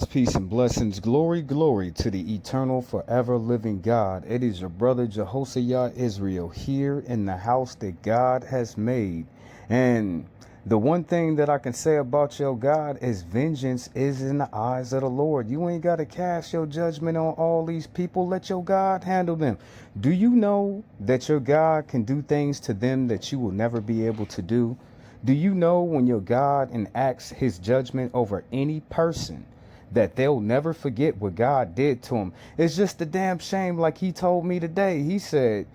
Peace and blessings, glory, glory to the eternal, forever living God. It is your brother Jehoshaphat Israel here in the house that God has made. And the one thing that I can say about your God is vengeance is in the eyes of the Lord. You ain't got to cast your judgment on all these people. Let your God handle them. Do you know that your God can do things to them that you will never be able to do? Do you know when your God enacts his judgment over any person, that they'll never forget what God did to him? It's just a damn shame. Like he told me today, he said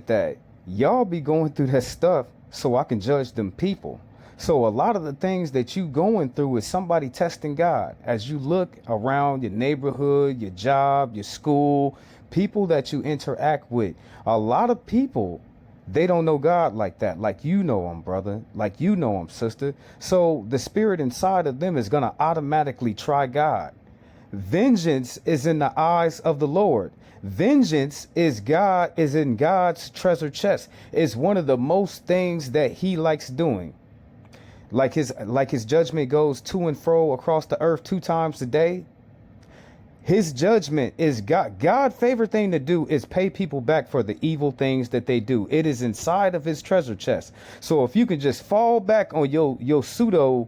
that y'all be going through that stuff so I can judge them people. So a lot of the things that you going through is somebody testing God. As you look around your neighborhood, your job, your school, people that you interact with, a lot of people, they don't know God like that, like you know him, brother, like you know him, sister. So the spirit inside of them is going to automatically try God. Vengeance is in the eyes of the Lord. Vengeance is in God's treasure chest. It's one of the most things that he likes doing. Like his judgment goes to and fro across the earth 2 times a day. His judgment is God. God's favorite thing to do is pay people back for the evil things that they do. It is inside of his treasure chest. So if you can just fall back on your pseudo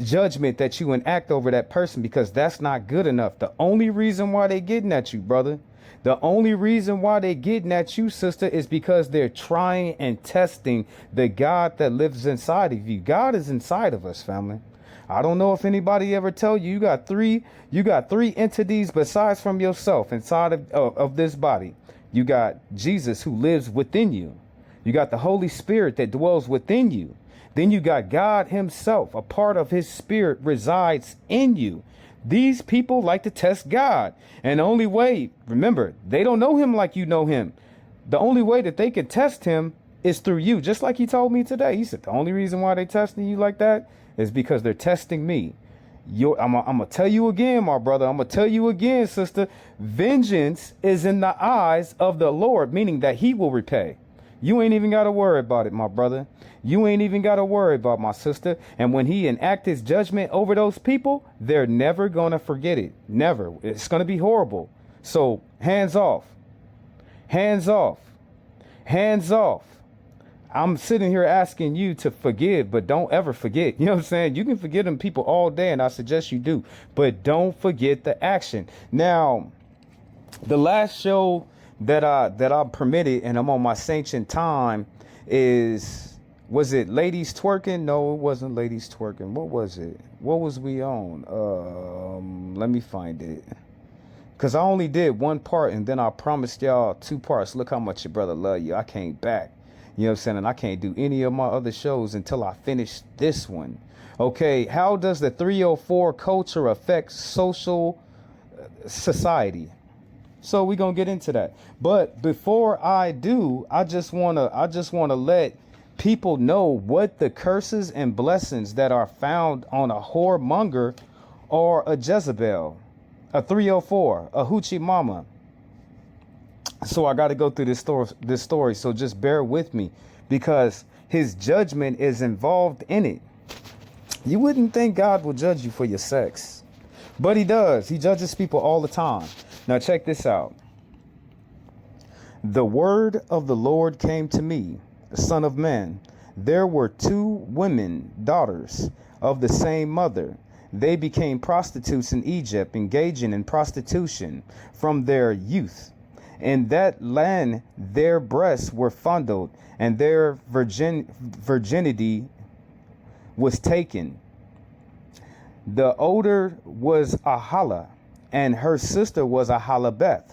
judgment that you enact over that person, because that's not good enough. The only reason why they getting at you, brother, the only reason why they getting at you, sister, is because they're trying and testing the God that lives inside of you. God is inside of us, family. I don't know if anybody ever tell you you got three entities besides from yourself inside of this body. You got Jesus who lives within you. You got the Holy Spirit that dwells within you. Then you got God himself. A part of his spirit resides in you. These people like to test God. And the only way, remember, they don't know him like you know him. The only way that they can test him is through you. Just like he told me today. He said the only reason why they testing you like that is because they're testing me. I'm going to tell you again, my brother. I'm going to tell you again, sister. Vengeance is in the eyes of the Lord, meaning that he will repay. You ain't even got to worry about it, my brother. You ain't even got to worry about my sister. And when he enact his judgment over those people, they're never going to forget it. Never. It's going to be horrible. So hands off. Hands off. Hands off. I'm sitting here asking you to forgive, but don't ever forget. You know what I'm saying? You can forgive them people all day, and I suggest you do, but don't forget the action. Now, the last show that I'm permitted, and I'm on my sanctioned time, was it Ladies Twerking? No, it wasn't Ladies Twerking. What was it? What was we on? Let me find it. Because I only did one part, and then I promised y'all 2 parts. Look how much your brother love you. I came back. You know what I'm saying? And I can't do any of my other shows until I finish this one. Okay, how does the 304 culture affect social society? So we're going to get into that. But before I do, I just want to let people know what the curses and blessings that are found on a whoremonger or a Jezebel, a 304, a hoochie mama. So I got to go through this story. So just bear with me, because his judgment is involved in it. You wouldn't think God will judge you for your sex, but he does. He judges people all the time. Now check this out. The word of the Lord came to me, son of man. There were 2 women, daughters of the same mother. They became prostitutes in Egypt, engaging in prostitution from their youth. In that land, their breasts were fondled, and their virginity was taken. The older was Ahala, and her sister was Ahalabeth.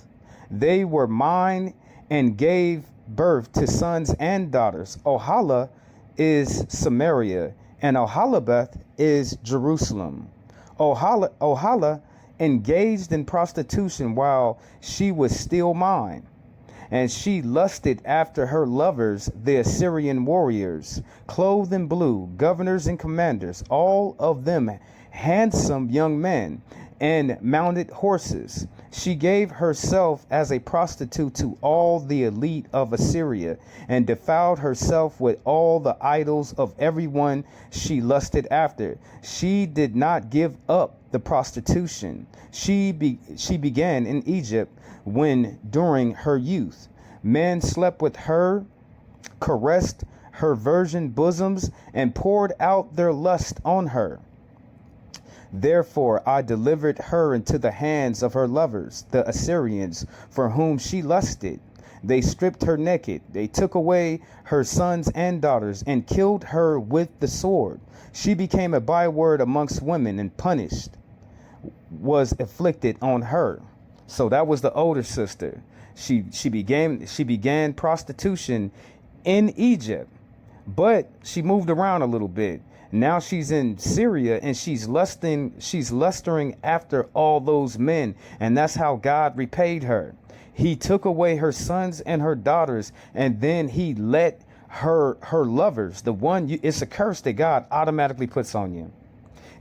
They were mine and gave birth to sons and daughters. Ohala is Samaria, and Ahalabeth is Jerusalem. Ohala engaged in prostitution while she was still mine, and she lusted after her lovers, the Assyrian warriors, clothed in blue, governors and commanders, all of them handsome young men, and mounted horses. She gave herself as a prostitute to all the elite of Assyria, and defiled herself with all the idols of everyone she lusted after. She did not give up the prostitution. She began in Egypt when during her youth men slept with her, caressed her virgin bosoms, and poured out their lust on her. Therefore I delivered her into the hands of her lovers, the Assyrians, for whom she lusted. They stripped her naked. They took away her sons and daughters and killed her with the sword. She became a byword amongst women, and punished was inflicted on her. So that was the older sister. She began prostitution in Egypt, but she moved around a little bit. Now she's in Syria, and she's lustering after all those men, and that's how God repaid her. He took away her sons and her daughters, and then he let her lovers, it's a curse that God automatically puts on you.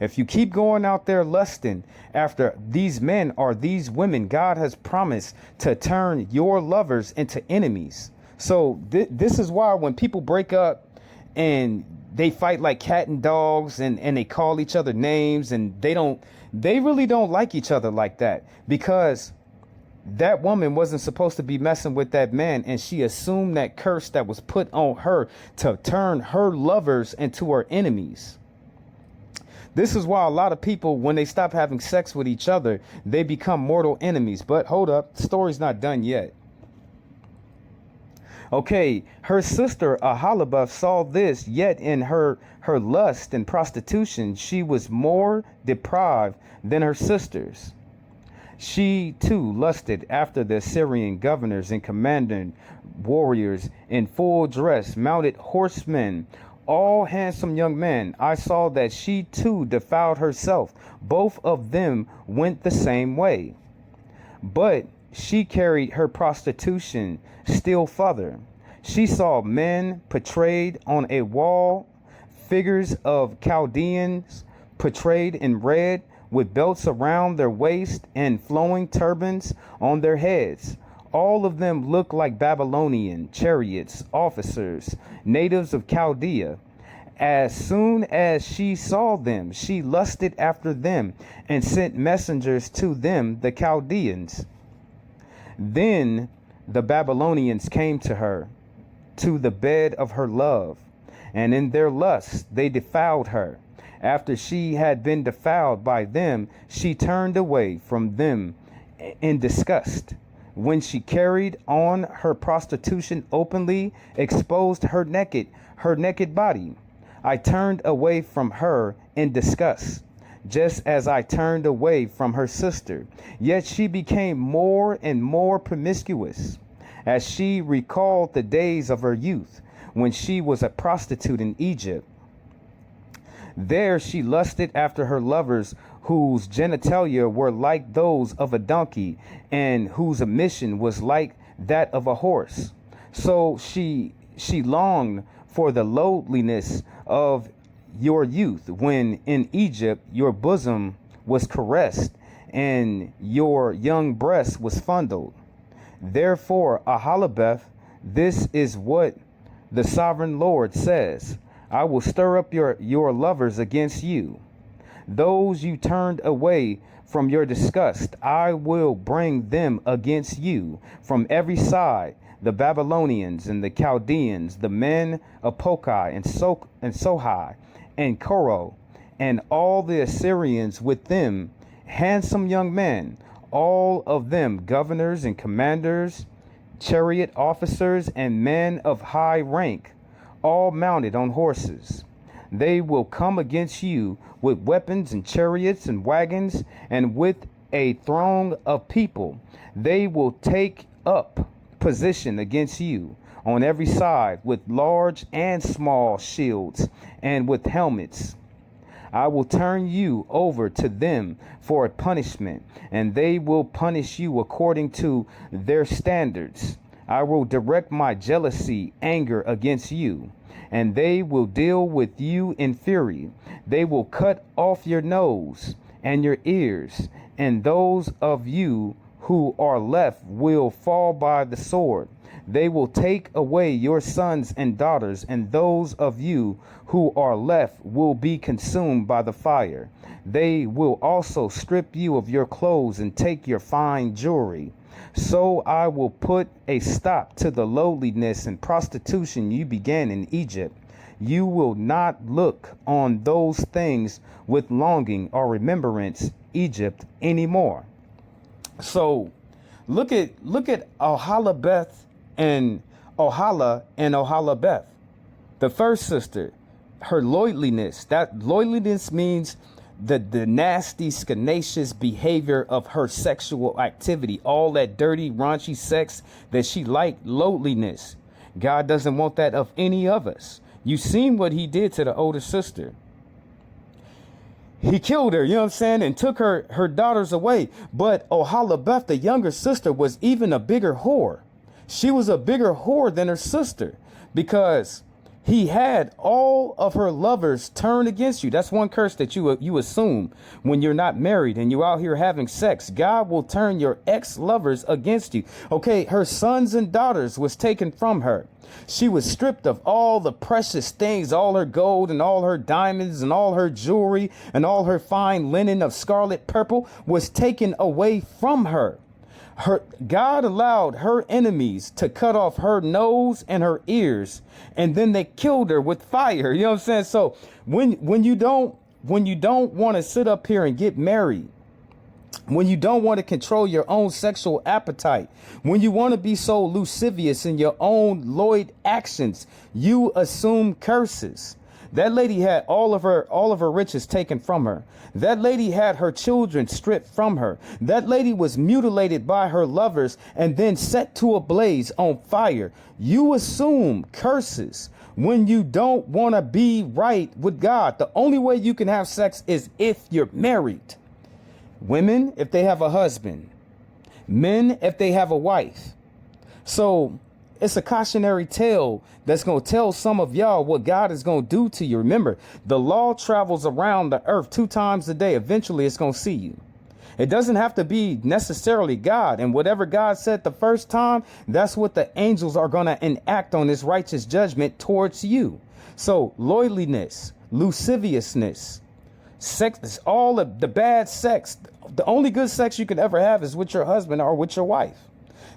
If you keep going out there lusting after these men or these women, God has promised to turn your lovers into enemies. So this is why when people break up and they fight like cat and dogs, and they call each other names, and they really don't like each other like that, because that woman wasn't supposed to be messing with that man, and she assumed that curse that was put on her to turn her lovers into her enemies. This is why a lot of people, when they stop having sex with each other, they become mortal enemies. But hold up, the story's not done yet. Okay, her sister Ahalabeth saw this, yet in her lust and prostitution, she was more deprived than her sisters. She too lusted after the Assyrian governors and commanding warriors in full dress, mounted horsemen, all handsome young men. I saw that she too defiled herself. Both of them went the same way. But she carried her prostitution still further. She saw men portrayed on a wall, figures of Chaldeans portrayed in red, with belts around their waist and flowing turbans on their heads. All of them looked like Babylonian chariots, officers, natives of Chaldea. As soon as she saw them, she lusted after them and sent messengers to them, the Chaldeans. Then the Babylonians came to her, to the bed of her love, and in their lust they defiled her. After she had been defiled by them, she turned away from them in disgust. When she carried on her prostitution openly, exposed her naked body, I turned away from her in disgust, just as I turned away from her sister. Yet she became more and more promiscuous as she recalled the days of her youth, when she was a prostitute in Egypt. There she lusted after her lovers, whose genitalia were like those of a donkey, and whose emission was like that of a horse. So she longed for the lowliness of your youth, when in Egypt your bosom was caressed, and your young breast was fondled. Therefore, Ahalabeth, this is what the sovereign Lord says: I will stir up your lovers against you, those you turned away from your disgust. I will bring them against you from every side, the Babylonians and the Chaldeans, the men of Pokai and Sohai and Koro, and all the Assyrians with them, handsome young men, all of them governors and commanders, chariot officers and men of high rank, all mounted on horses. They will come against you with weapons and chariots and wagons, and with a throng of people. They will take up position against you on every side with large and small shields and with helmets. I will turn you over to them for a punishment, and they will punish you according to their standards. I will direct my jealousy, anger against you, and they will deal with you in fury. They will cut off your nose and your ears, and those of you who are left will fall by the sword. They will take away your sons and daughters, and those of you who are left will be consumed by the fire. They will also strip you of your clothes and take your fine jewelry. So I will put a stop to the lowliness and prostitution you began in Egypt. You will not look on those things with longing or remembrance Egypt anymore. So look at Oholibeth and Oholibeth. The first sister, her loyaltiness. That loyaltiness means the nasty, scanaceous behavior of her sexual activity, all that dirty, raunchy sex that she liked, lowliness. God doesn't want that of any of us. You seen what he did to the older sister. He killed her, you know what I'm saying, and took her daughters away. But Oholibeth, the younger sister, was even a bigger whore. She was a bigger whore than her sister because he had all of her lovers turn against you. That's one curse that you assume when you're not married and you're out here having sex. God will turn your ex-lovers against you. Okay, her sons and daughters was taken from her. She was stripped of all the precious things, all her gold and all her diamonds and all her jewelry and all her fine linen of scarlet purple was taken away from her. God allowed her enemies to cut off her nose and her ears, and then they killed her with fire. You know what I'm saying? So when you don't want to sit up here and get married, when you don't want to control your own sexual appetite, when you want to be so lascivious in your own lewd actions, you assume curses. That lady had all of her riches taken from her. That lady had her children stripped from her. That lady was mutilated by her lovers and then set to a blaze on fire. You assume curses when you don't want to be right with God. The only way you can have sex is if you're married. Women, if they have a husband. Men, if they have a wife. So it's a cautionary tale that's going to tell some of y'all what God is going to do to you. Remember, the law travels around the earth 2 times a day. Eventually, it's going to see you. It doesn't have to be necessarily God. And whatever God said the first time, that's what the angels are going to enact on this righteous judgment towards you. So loyaltiness, lasciviousness, sex, all of the bad sex. The only good sex you can ever have is with your husband or with your wife.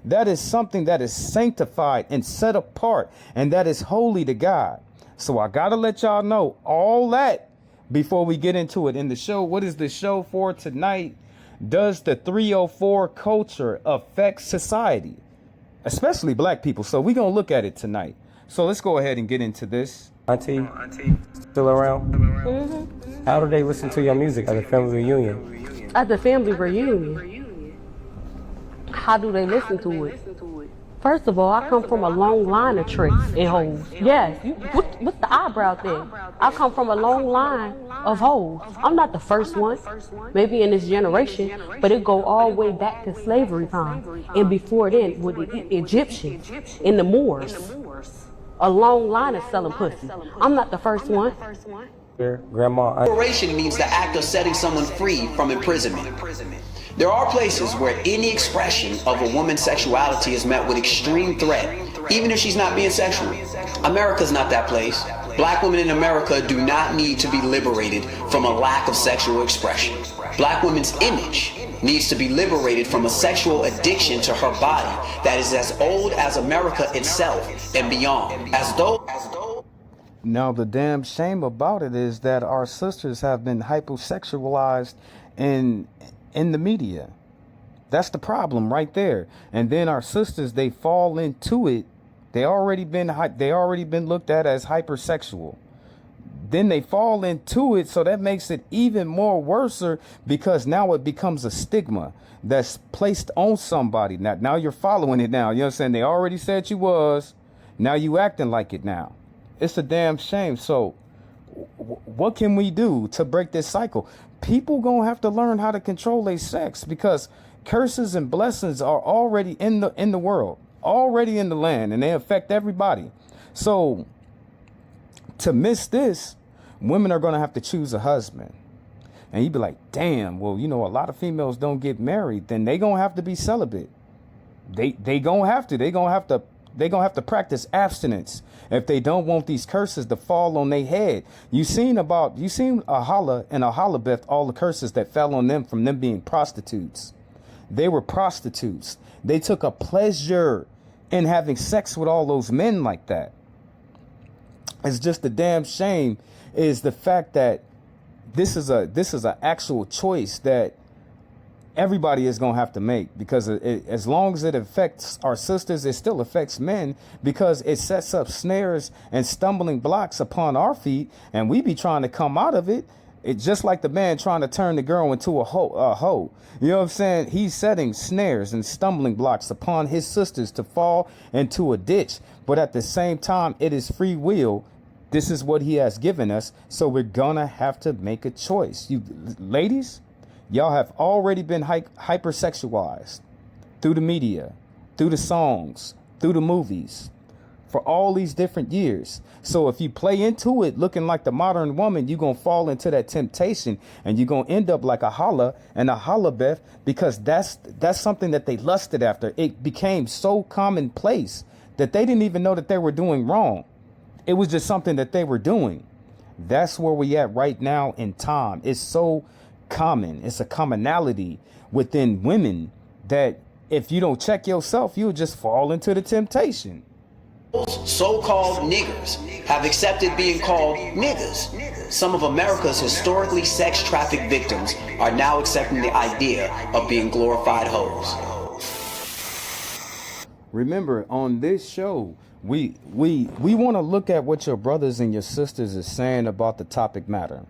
That is something that is sanctified and set apart, and that is holy to God. So I got to let y'all know all that before we get into it in the show. What is the show for tonight? Does the 304 culture affect society, especially black people? So we're going to look at it tonight. So let's go ahead and get into this. Auntie, still around? Mm-hmm. How do they listen to your music at the family reunion? At the family reunion? How do they listen to it? First of all, I come from a long line of tricks and hoes. Yes, what's the eyebrow thing? I come from a long line of hoes. I'm not the first one, maybe in this generation, but it go all the way back to slavery time. And before then, with the Egyptians and the Moors. A long line of selling pussy. I'm not the first one. Grandma, Liberation means the act of setting someone free from imprisonment. There are places where any expression of a woman's sexuality is met with extreme threat, even if she's not being sexual. America's not that place. Black women in America do not need to be liberated from a lack of sexual expression. Black women's image needs to be liberated from a sexual addiction to her body that is as old as America itself and beyond. Now, the damn shame about it is that our sisters have been hypersexualized in the media. That's the problem right there. And then our sisters, they fall into it. They already been looked at as hypersexual. Then they fall into it, so that makes it even more worser because now it becomes a stigma that's placed on somebody. Now you're following it now. You know what I'm saying? They already said you was. Now you acting like it now. It's a damn shame. So what can we do to break this cycle? People gonna have to learn how to control their sex because curses and blessings are already in the world, already in the land, and they affect everybody. So to miss this, women are gonna have to choose a husband. And you'd be like, damn, well, you know, a lot of females don't get married. Then they gonna have to be celibate. They gonna have to. They gonna have to practice abstinence if they don't want these curses to fall on their head. You seen Ahala and Ahalabeth, all the curses that fell on them from them being prostitutes. They were prostitutes. They took a pleasure in having sex with all those men like that. It's just a damn shame is the fact that this is an actual choice that everybody is going to have to make, because as long as it affects our sisters, it still affects men, because it sets up snares and stumbling blocks upon our feet, and we be trying to come out of it. It's just like the man trying to turn the girl into a hoe. You know what I'm saying? He's setting snares and stumbling blocks upon his sisters to fall into a ditch. But at the same time, it is free will. This is what he has given us. So we're going to have to make a choice. You ladies, y'all have already been hypersexualized through the media, through the songs, through the movies for all these different years. So if you play into it looking like the modern woman, you're going to fall into that temptation, and you're going to end up like Ahala and Ahalabeth, because that's something that they lusted after. It became so commonplace that they didn't even know that they were doing wrong. It was just something that they were doing. That's where we at right now in time. It's so common. It's a commonality within women that if you don't check yourself, you'll just fall into the temptation. So-called niggers have accepted being called niggas. Some of America's historically sex-trafficked victims are now accepting the idea of being glorified hoes. Remember, on this show, we want to look at what your brothers and your sisters is saying about the topic matter.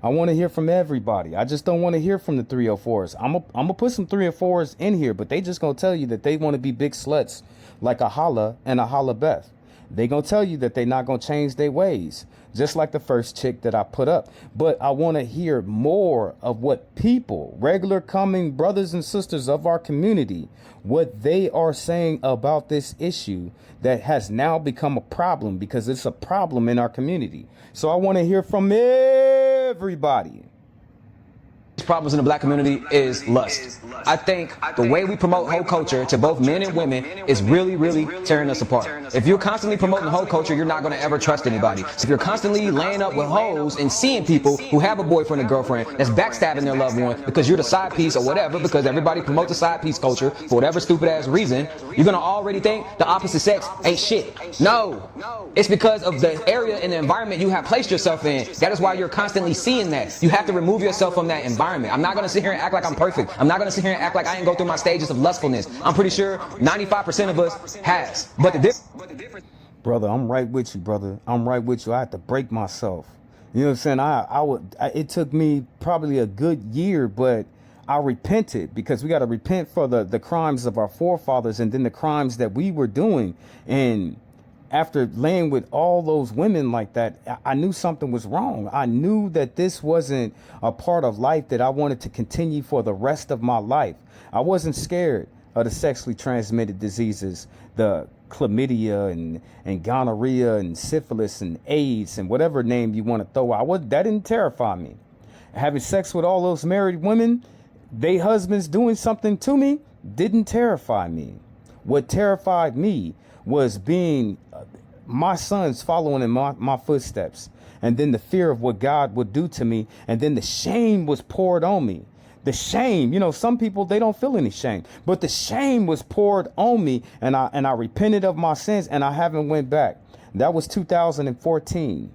I want to hear from everybody. I just don't want to hear from the 304s. I'm gonna put some 304s in here, but they just gonna tell you that they want to be big sluts like Ahala and Ahalabeth. They gonna tell you that they not gonna change their ways, just like the first chick that I put up. But I want to hear more of what people, regular coming brothers and sisters of our community, what they are saying about this issue that has now become a problem, because it's a problem in our community. So I want to hear from everybody. Problems in the black community is lust. I think the way we promote hoe culture to both men and women is really, really tearing us apart. If you're constantly promoting hoe culture, you're not going to ever trust anybody. So if you're constantly laying up with hoes and seeing people who have a boyfriend or girlfriend that's backstabbing their loved one because you're the side piece or whatever, because everybody promotes the side piece culture for whatever stupid ass reason, you're going to already think the opposite sex ain't shit. No. It's because of the area and the environment you have placed yourself in. That is why you're constantly seeing that. You have to remove yourself from that environment. I'm not going to sit here and act like I'm perfect. I'm not going to sit here and act like I ain't go through my stages of lustfulness. I'm pretty sure 95% of us has. But the difference... Brother, I'm right with you, brother. I'm right with you. I had to break myself. You know what I'm saying? It took me probably a good year, but I repented, because we got to repent for the crimes of our forefathers and then the crimes that we were doing. And after laying with all those women like that, I knew something was wrong. I knew that this wasn't a part of life that I wanted to continue for the rest of my life. I wasn't scared of the sexually transmitted diseases, the chlamydia and gonorrhea and syphilis and AIDS and whatever name you want to throw out. That didn't terrify me. Having sex with all those married women, they husbands doing something to me, didn't terrify me. What terrified me was being my sons following in my footsteps, and then the fear of what God would do to me, and then the shame was poured on me. The shame, you know, some people, they don't feel any shame, but the shame was poured on me, and I repented of my sins, and I haven't went back. That was 2014.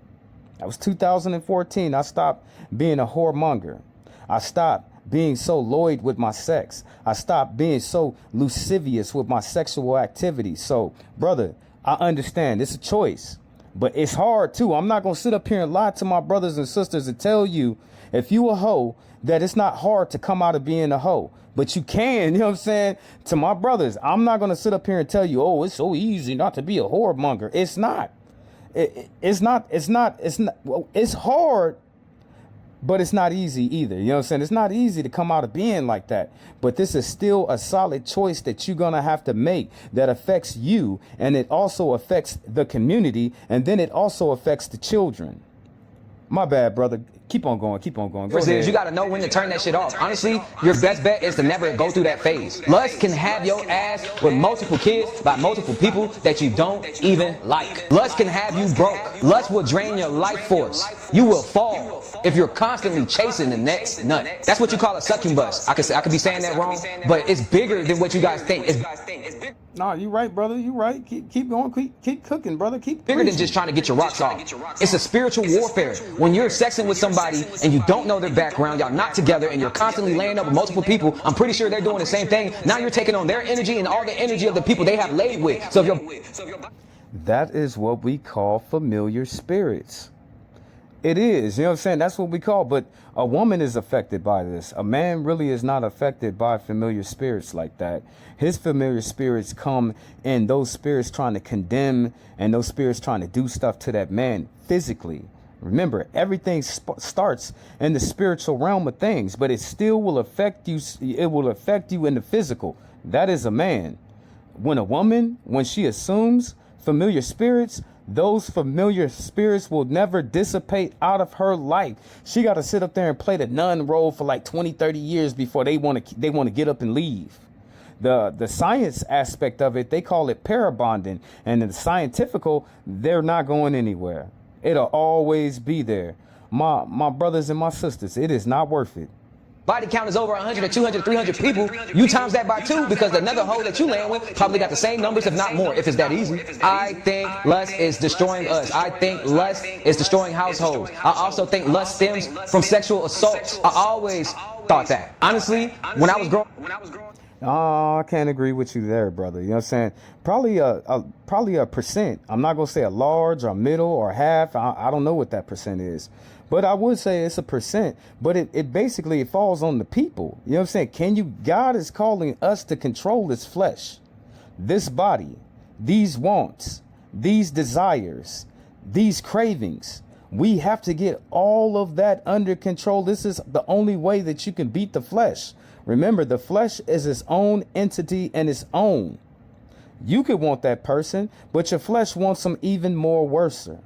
That was 2014. I stopped being a whoremonger. I stopped being so loyal with my sex. I stopped being so lascivious with my sexual activity. So, brother, I understand it's a choice, but it's hard too. I'm not going to sit up here and lie to my brothers and sisters and tell you, if you a hoe, that it's not hard to come out of being a hoe. But you can, you know what I'm saying? To my brothers, I'm not going to sit up here and tell you, oh, it's so easy not to be a whoremonger. It's not. It's hard. But it's not easy either. You know what I'm saying? It's not easy to come out of being like that. But this is still a solid choice that you're going to have to make that affects you. And it also affects the community. And then it also affects the children. My bad, brother. Keep on going. Keep on going. Go First is you ahead. got to know when to turn that shit off. Honestly, your best bet is to never go through that phase. Lust can have your ass with multiple kids by multiple people that you don't even like. Lust can have you broke. Lust will drain your life force. You will fall if you're constantly chasing the next nut. That's what you call a succubus. I could be saying that wrong, but it's bigger than what you guys think. It's No, you right, brother. You right. Keep going. Keep cooking, brother. Keep bigger than preaching. just trying to get your rocks off. It's a spiritual warfare. When you're sexing with somebody and you don't know their background, y'all not together, and you're constantly laying up with multiple people, I'm pretty sure they're doing the same thing. Now you're taking on their energy and all the energy of the people they have laid with. So if you're That is what we call familiar spirits. It is, you know what I'm saying? That's what we call, but a woman is affected by this. A man really is not affected by familiar spirits like that. His familiar spirits come in those spirits trying to condemn and those spirits trying to do stuff to that man physically. Remember, everything starts in the spiritual realm of things, but it still will affect you. It will affect you in the physical. That is a man. When a woman, when she assumes familiar spirits, those familiar spirits will never dissipate out of her life. She got to sit up there and play the nun role for like 20, 30 years before they want to get up and leave. The science aspect of it, they call it parabonding. And in the scientifical, they're not going anywhere. It'll always be there. My brothers and my sisters, it is not worth it. body count is over 100 or 200, 300 people, you times that by 2 because another hoe that you laying with probably got the same numbers, if not more, if it's that easy. I think lust is destroying us. I think lust is destroying households. I also think lust stems from sexual assaults. I always thought that. Honestly, when I was growing Oh, I can't agree with you there, brother. You know what I'm saying? Probably a percent. I'm not going to say a large or middle or half. I don't know what that percent is. But I would say it's a percent. But it basically it falls on the people. You know what I'm saying? God is calling us to control this flesh, this body, these wants, these desires, these cravings. We have to get all of that under control. This is the only way that you can beat the flesh. Remember, the flesh is its own entity and its own. You could want that person, but your flesh wants them even more worser.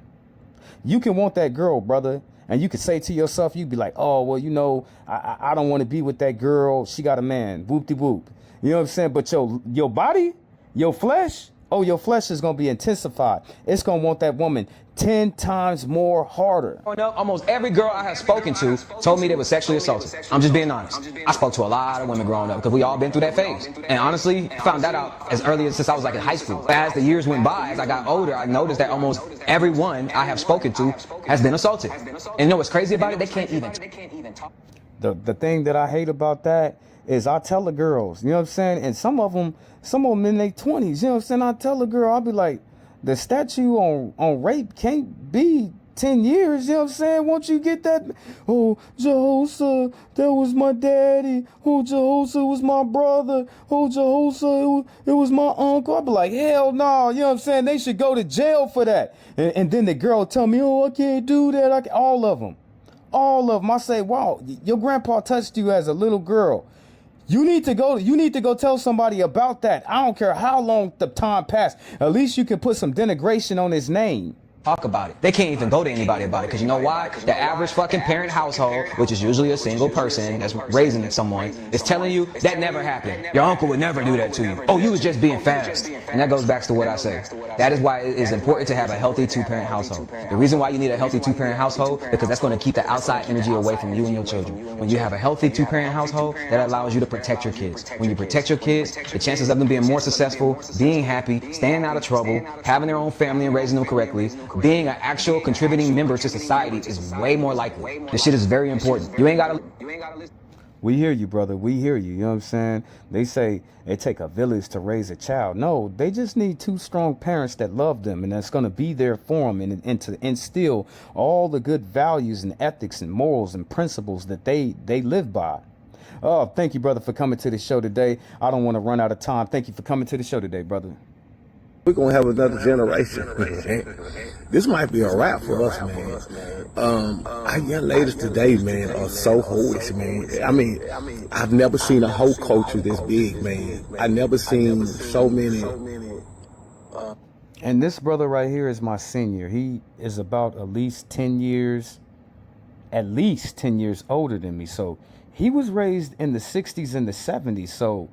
You can want that girl, brother, and you could say to yourself, you'd be like, oh, well, you know, I don't want to be with that girl. She got a man. Whoop-de-whoop. You know what I'm saying? But your body, your flesh, your flesh is going to be intensified. It's going to want that woman 10 times more harder. Almost every girl I have spoken to told me they were sexually assaulted. I'm just being honest. I spoke to a lot of women growing up because we all been through that phase. And honestly, found that out as early as since I was like in high school. As the years went by, as I got older, I noticed that almost everyone I have spoken to has been assaulted. And you know what's crazy about it? They can't even talk. The thing that I hate about that is I tell the girls, you know what I'm saying? And some of them in their 20s, you know what I'm saying? I tell the girl, I'll be like, the statute on rape can't be 10 years, you know what I'm saying? Won't you get that? Oh, Jehoshaphat, that was my daddy. Oh, Jehoshaphat was my brother. Oh, Jehoshaphat, it was my uncle. I'll be like, hell no, you know what I'm saying? They should go to jail for that. And then the girl tell me, oh, I can't do that. All of them. I say, wow, your grandpa touched you as a little girl. You need to go tell somebody about that. I don't care how long the time passed. At least you can put some denigration on his name. Talk about it. They can't even go to anybody about it because you know why? The average fucking parent household, which is usually a single person that's raising someone, is telling you that never happened. Your uncle would never do that to you. Oh, you was just being fast. And that goes back to what I say. That is why it is important to have a healthy two-parent household. The reason why you need a healthy two-parent household because that's going to keep the outside energy away from you and your children. When you have a healthy two-parent household, that allows you to protect your kids. When you protect your kids, the chances of them being more successful, being happy, staying out of trouble, having their own family and raising them correctly, being an actual contributing member to society is way more likely. This shit is very important. You ain't gotta listen. We hear you, brother. We hear you. You know what I'm saying? They say it take a village to raise a child. No, they just need two strong parents that love them and that's going to be there for them and to instill all the good values and ethics and morals and principles that they live by. Oh, thank you, brother, for coming to the show today. I don't want to run out of time. Thank you for coming to the show today, brother. We're going to have another generation. This might be a wrap for us, man. Our young ladies today, man, are so hoish, man. I mean, I've never seen a whole culture this big, man. I never seen so many. And this brother right here is my senior. He is about at least 10 years at least 10 years older than me. So he was raised in the 60s and the 70s. So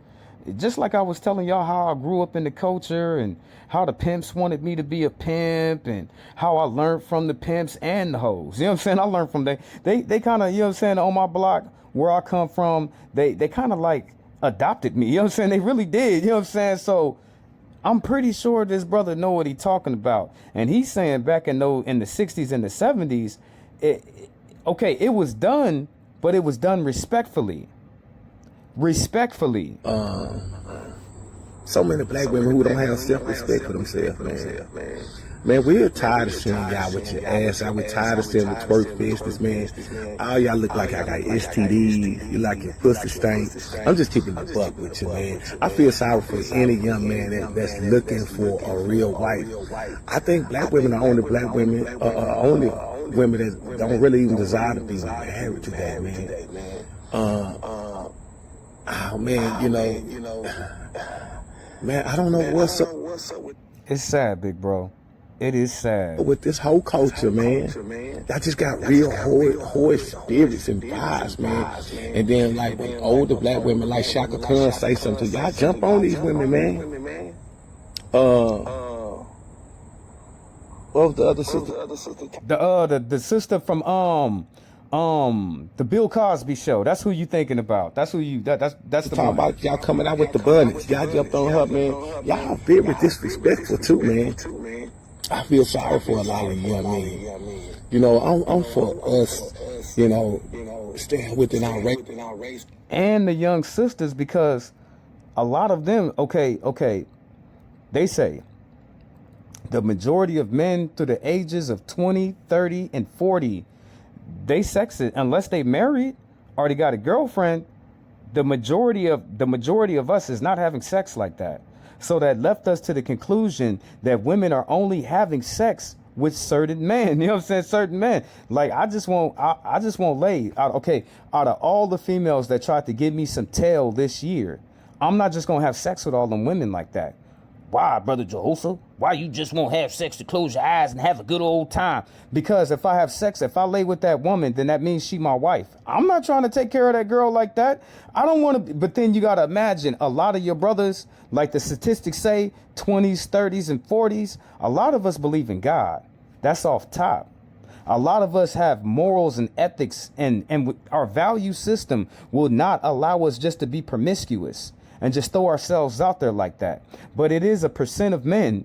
just like I was telling y'all how I grew up in the culture and how the pimps wanted me to be a pimp and how I learned from the pimps and the hoes. You know what I'm saying? I learned from they kind of, you know what I'm saying, on my block where I come from, they kind of like adopted me. You know what I'm saying? They really did. You know what I'm saying? So I'm pretty sure this brother know what he talking about. And he's saying back in the 60s and the 70s, it was done, but it was done respectfully. Respectfully. So many black women who don't have self-respect for themselves, man. Man, we're tired of seeing y'all with your ass out. We're tired of seeing the twerk business, man. All y'all look like I got STDs. You like your pussy stank. I'm just keeping the buck with you, man. I feel sorry for any young man that's looking for a real wife. I think black women are only black women, only women that don't really even desire to be married to that, man. Oh, man, you know, man, I don't know what's up with. It's sad, big bro. It is sad. With this whole culture, man, I just got real horrid spirits and vibes, man. And then, like, when older black women like Shaka Khan say something, y'all jump on these women, man. What was the other sister? The sister from the Bill Cosby show. That's who you thinking about. That's who you. That's the talking about. Y'all coming out with the bunnies. Y'all jumped on her, man. Y'all very disrespectful too, man. I feel sorry for a lot of young men. You know, I'm for us. You know, staying within our race. And the young sisters, because a lot of them. Okay. They say the majority of men through the ages of 20, 30, and 40. They sex it unless they married or they got a girlfriend. The majority of us is not having sex like that. So that left us to the conclusion that women are only having sex with certain men. You know what I'm saying? Certain men. Like I just won't lay out. Okay, out of all the females that tried to give me some tail this year, I'm not just gonna have sex with all them women like that. Why, Brother Jehoshaphat? Why you just won't have sex to close your eyes and have a good old time? Because if I have sex, if I lay with that woman, then that means she my wife. I'm not trying to take care of that girl like that. I don't want to. But then you got to imagine a lot of your brothers, like the statistics say, 20s, 30s, and 40s. A lot of us believe in God. That's off top. A lot of us have morals and ethics, and our value system will not allow us just to be promiscuous and just throw ourselves out there like that. But it is a percent of men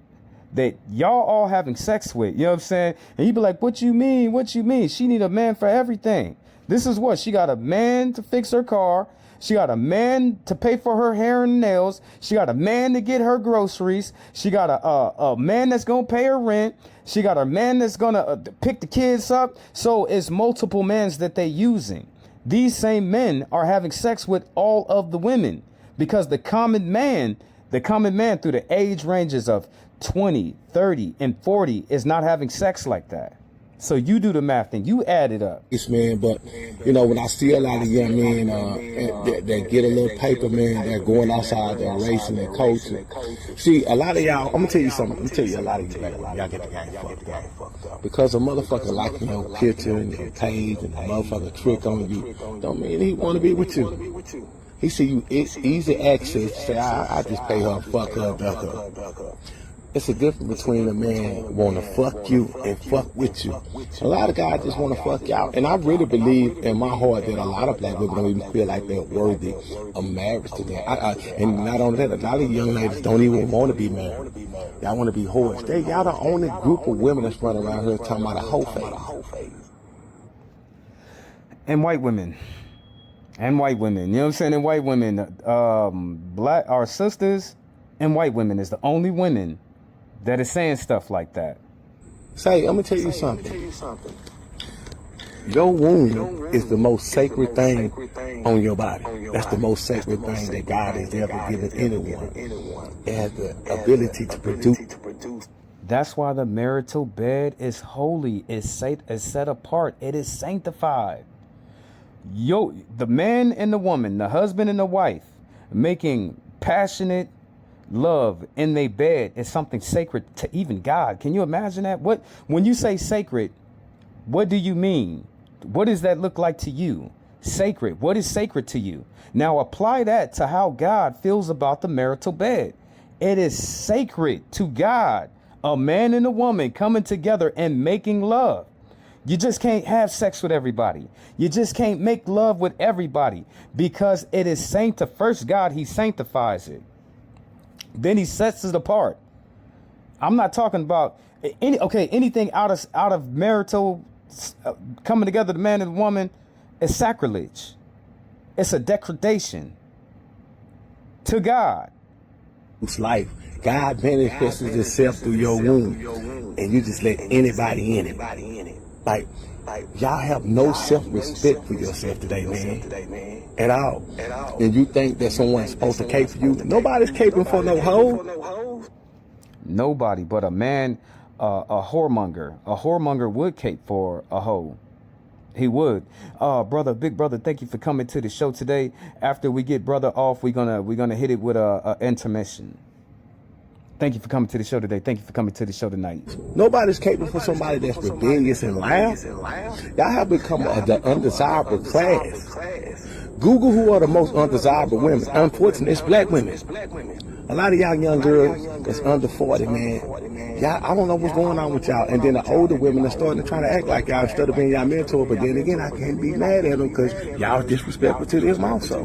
that y'all all having sex with. You know what I'm saying? And you be like, what you mean? What you mean? She need a man for everything. This is what? She got a man to fix her car. She got a man to pay for her hair and nails. She got a man to get her groceries. She got a man that's going to pay her rent. She got a man that's going to pick the kids up. So it's multiple men that they using. These same men are having sex with all of the women. Because the common man through the age ranges of 20, 30, and 40 is not having sex like that. So you do the math and you add it up. Yes, man, but, you know, when I see a lot of young men that get a little paper, man, they're going outside, they're racing and coaching. See, a lot of y'all, I'm going to tell you something. I'm going to tell you a lot of y'all get the game fucked up. Because a motherfucker liking your picture and your page and a motherfucker trick on you don't mean he want to be with you. He see you, it's easy access to say, I just pay her, fuck her, duck her. It's a difference between a man want to fuck you and fuck with you. A lot of guys just want to fuck y'all. And I really believe in my heart that a lot of black women don't even feel like they're worthy of marriage to them. And not only that, a lot of young ladies don't even want to be married. Y'all want to be whores. Y'all the only group of women that's running around here talking about a hoe phase. And white women. You know what I'm saying? And white women, our sisters and white women is the only women that is saying stuff like that. Say, I'm gonna tell you something. Your womb is the most sacred thing on your body. That's the most sacred thing that God has ever given anyone. It has the ability to produce. That's why the marital bed is holy, is set apart, it is sanctified. The man and the woman, the husband and the wife, making passionate love in their bed is something sacred to even God. Can you imagine that? When you say sacred, what do you mean? What does that look like to you? Sacred. What is sacred to you? Now apply that to how God feels about the marital bed. It is sacred to God, a man and a woman coming together and making love. You just can't have sex with everybody. You just can't make love with everybody because it is sanctified. First, God, he sanctifies it. Then he sets it apart. I'm not talking about anything out of marital coming together, the man and the woman, is sacrilege. It's a degradation to God. It's life. God manifests himself through your womb, and you just let anybody in it. Like y'all have no self-respect for yourself today, man, at all. And you think that someone's supposed to cape for you? Nobody's caping for no hoe. Nobody but a man, a whoremonger. A whoremonger would cape for a hoe. He would. Brother, big brother, thank you for coming to the show today. After we get brother off, we're gonna hit it with a intermission. Thank you for coming to the show today. Thank you for coming to the show tonight. Nobody's capable for somebody that's rebellious and loud. Y'all have become the undesirable class. Google who are the most undesirable women. Unfortunately, it's black women. A lot of y'all young girls that's under 40, man. Y'all, I don't know what's going on with y'all. And then the older women are starting to try to act like y'all instead of being y'all mentor. But then again, I can't be mad at them because y'all disrespectful to them also.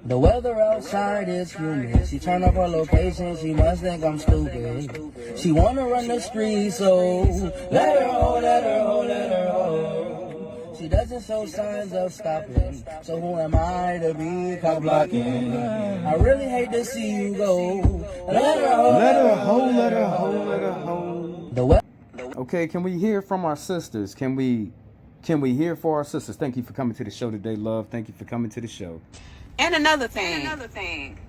The weather outside is humid. She turn up her location, she must think I'm stupid. She wanna run the streets, so let her ho, let her ho, let her ho. She doesn't show signs of stopping, so who am I to be cock blocking? I really hate to see you go. Let her ho, Let her ho, let her ho, let her ho. The weather. Okay, can we hear from our sisters? Can we hear for our sisters? Thank you for coming to the show today, love. Thank you for coming to the show. And another thing.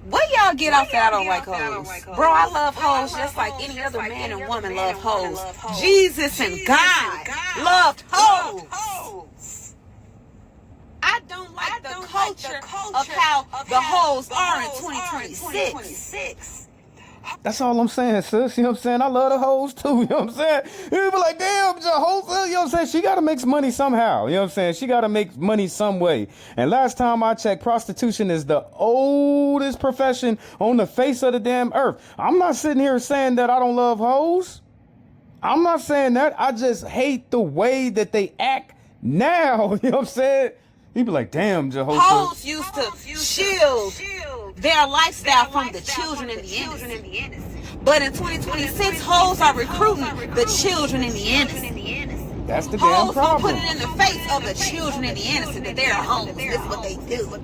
What y'all get off that I don't like hoes? Bro, I love hoes just like any other man and woman love hoes. Jesus and God loved hoes. I don't like the culture of how the hoes are in 2026. That's all I'm saying, sis. You know what I'm saying? I love the hoes too. You know what I'm saying? You be like, damn, Jehovah. You know what I'm saying? She got to make some money somehow. You know what I'm saying? She got to make money some way. And last time I checked, prostitution is the oldest profession on the face of the damn earth. I'm not sitting here saying that I don't love hoes. I'm not saying that. I just hate the way that they act now. You know what I'm saying? You be like, damn, Jehovah. Hoes used to shield their lifestyle from the children and the innocent. But in 2026, hoes are recruiting the children and the innocent. That's the damn Hoes problem. will put it in the face of the children and the innocent that they're hoes. This is what they do.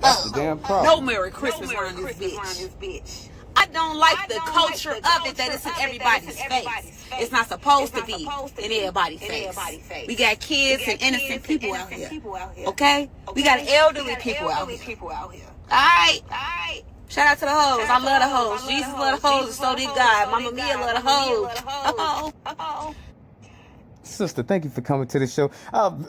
That's the damn problem. No Merry Christmas around this bitch. I don't like the culture of it that it's in everybody's face. It's not supposed to be in everybody's face. We got kids and innocent people out here. Okay? We got elderly people out here. Alright? Shout out to the hoes. I love the hoes. Jesus love the hoes and so did God. Mama Mia love the hoes. Sister, thank you for coming to the show.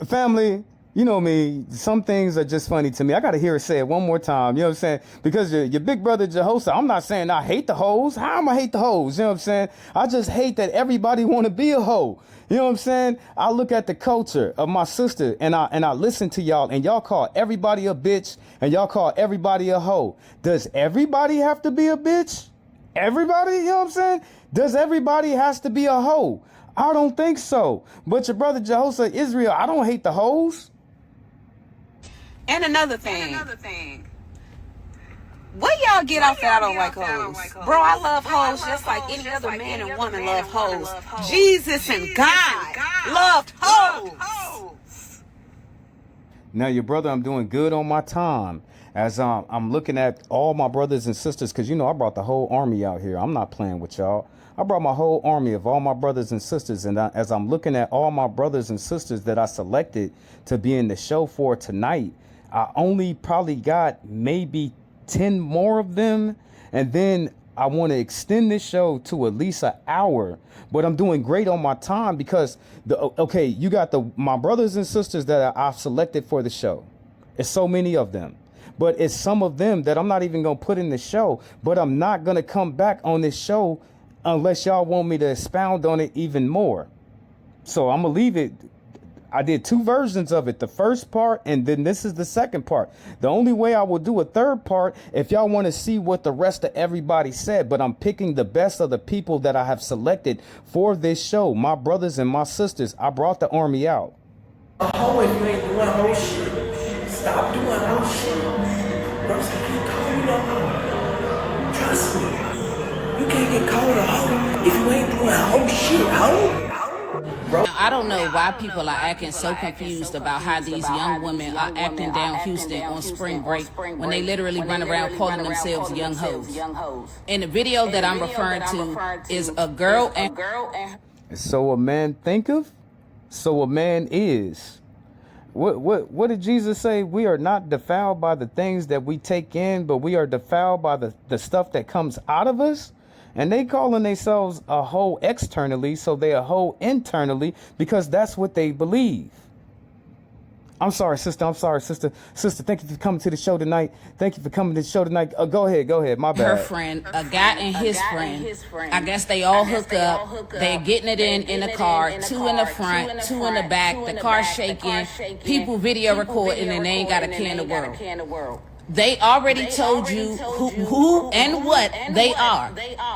Family, you know me, some things are just funny to me. I got to hear it say it one more time. You know what I'm saying? Because your big brother, Jehoshaphat, I'm not saying I hate the hoes. How am I hate the hoes? You know what I'm saying? I just hate that everybody want to be a hoe. You know what I'm saying? I look at the culture of my sister and I listen to y'all and y'all call everybody a bitch and y'all call everybody a hoe. Does everybody have to be a bitch? Everybody? You know what I'm saying? Does everybody has to be a hoe? I don't think so. But your brother Jehoshaphat, Israel, I don't hate the hoes. And another thing. What y'all get off that I don't like hoes? Bro, I love hoes just like any other man and woman love hoes. Jesus and God loved hoes. Now, your brother, I'm doing good on my time as I'm looking at all my brothers and sisters, because, you know, I brought the whole army out here. I'm not playing with y'all. I brought my whole army of all my brothers and sisters. And as I'm looking at all my brothers and sisters that I selected to be in the show for tonight, I only probably got maybe 10 more of them. And then I want to extend this show to at least an hour. But I'm doing great on my time because, you got my brothers and sisters that I've selected for the show. It's so many of them. But it's some of them that I'm not even going to put in the show. But I'm not going to come back on this show unless y'all want me to expound on it even more. So I'm gonna leave it. I did 2 versions of it, the first part, and then this is the second part. The only way I will do a third part if y'all want to see what the rest of everybody said, but I'm picking the best of the people that I have selected for this show. My brothers and my sisters, I brought the army out. Oh, if you ain't doing whole shit, stop doing whole shit. Bro, so you can't call me no hoe. Trust me. You can't get called a hoe if you ain't doing whole shit, hoe. I don't know why people are acting so confused about how these young women are acting down Houston on spring break when they literally run around calling themselves young hoes. And the video that I'm referring to is a girl and So a man thinketh, so a man is. What did Jesus say? We are not defiled by the things that we take in, but we are defiled by the stuff that comes out of us. And they calling themselves a hoe externally, so they a hoe internally because that's what they believe. I'm sorry, sister. I'm sorry, sister. Sister, thank you for coming to the show tonight. Thank you for coming to the show tonight. Go ahead. My bad. her friend, a guy and his friend. I guess they all hook up. They're getting it in the car. 2 in the front, 2 in the back. The car shaking. People video recording, and they ain't got a care in the world. They already told you who and what they are.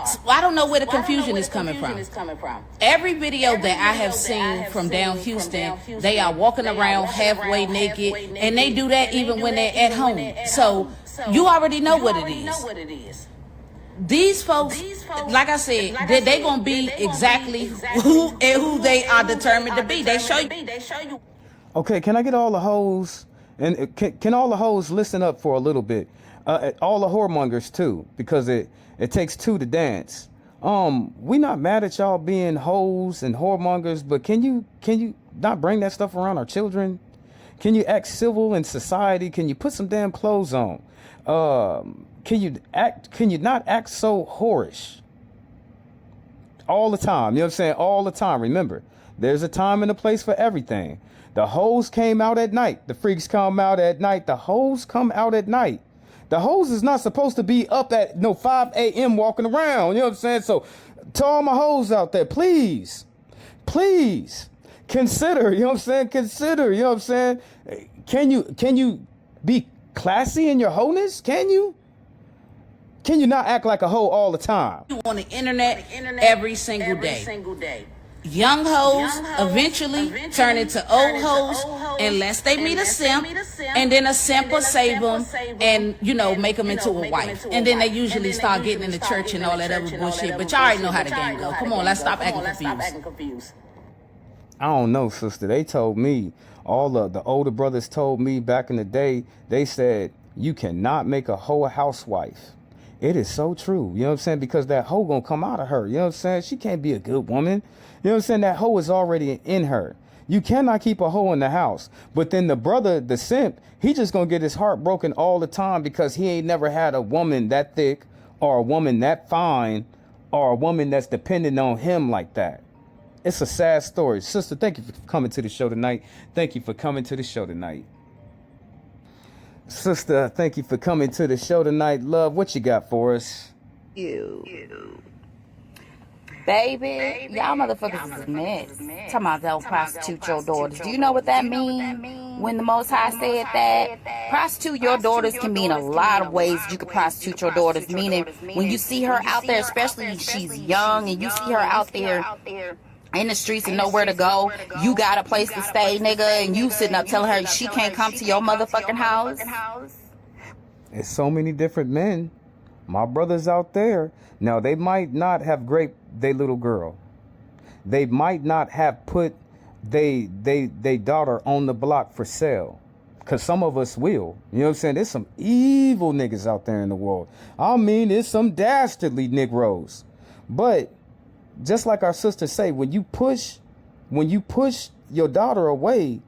So I don't know where the confusion is coming from. Every video that I have seen from down Houston, they are walking around halfway naked, and they do that even when they're at home. So you already know what it is. These folks, like I said, they gonna be exactly who they are determined to be. They show you. Okay, can I get all the hoes? And can all the hoes listen up for a little bit? All the whoremongers too, because it takes 2 to dance. We not mad at y'all being hoes and whoremongers, but can you not bring that stuff around our children? Can you act civil in society? Can you put some damn clothes on? Can you not act so whorish all the time? You know what I'm saying? All the time. Remember, there's a time and a place for everything. The hoes came out at night. The freaks come out at night. The hoes come out at night. The hoes is not supposed to be up at 5 a.m. walking around. You know what I'm saying? So to all my hoes out there, please consider, you know what I'm saying? Consider, you know what I'm saying? Can you be classy in your wholeness? Can you not act like a hoe all the time? On the internet every single day. Young hoes eventually turn into old hoes unless they meet a simp, and then a simp will save them and, make them into a wife. And then they usually start getting in the church and all that other bullshit. But y'all already know how the game go. Come on, let's stop acting confused. I don't know, sister. They told me, all of the older brothers told me back in the day, they said, you cannot make a hoe a housewife. It is so true. You know what I'm saying? Because that hoe gonna come out of her. You know what I'm saying? She can't be a good woman. You know what I'm saying? That hoe is already in her. You cannot keep a hoe in the house. But then the brother, the simp, he just gonna get his heart broken all the time because he ain't never had a woman that thick or a woman that fine or a woman that's dependent on him like that. It's a sad story. Sister, thank you for coming to the show tonight. Thank you for coming to the show tonight. Sister, thank you for coming to the show tonight. Love, what you got for us? Baby, y'all motherfuckers is mess. Talking about don't prostitute your daughters. Do you know what that means? When the Most High said that, prostitute your daughters can mean a lot of ways. You could prostitute your daughters, meaning when you see her out there, especially if she's young, and you see her out there in the streets and nowhere to go, you got a place to stay, nigga, and you sitting up telling her she can't come to your motherfucking house. There's so many different men. My brothers out there, now they might not have raped their little girl. They might not have put they daughter on the block for sale. Because some of us will. You know what I'm saying? There's some evil niggas out there in the world. I mean, there's some dastardly Negroes. But just like our sisters say, when you push your daughter away,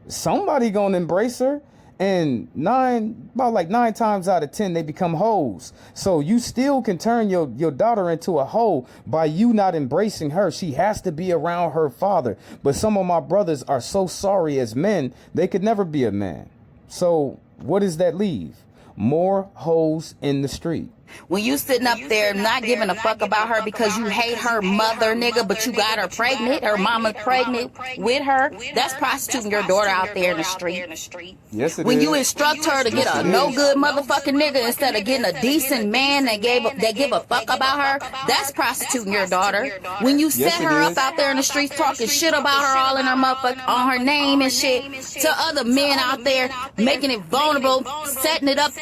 somebody gonna embrace her. And about 9 times out of 10, they become hoes. So you still can turn your daughter into a hoe by you not embracing her. She has to be around her father. But some of my brothers are so sorry as men, they could never be a man. So what does that leave? More hoes in the street. When you sitting up there not giving a fuck about her because you hate her mother, nigga, but you got her pregnant, her mama pregnant with her, that's prostituting your daughter out there in the street. Yes, it When is. you instruct her to get a no good motherfucking nigga instead of getting a decent man that give a fuck about her, that's prostituting your daughter. When you set her up out there in the streets talking shit about her all in her motherfucker on her name and shit to other men out there, making it vulnerable, setting it up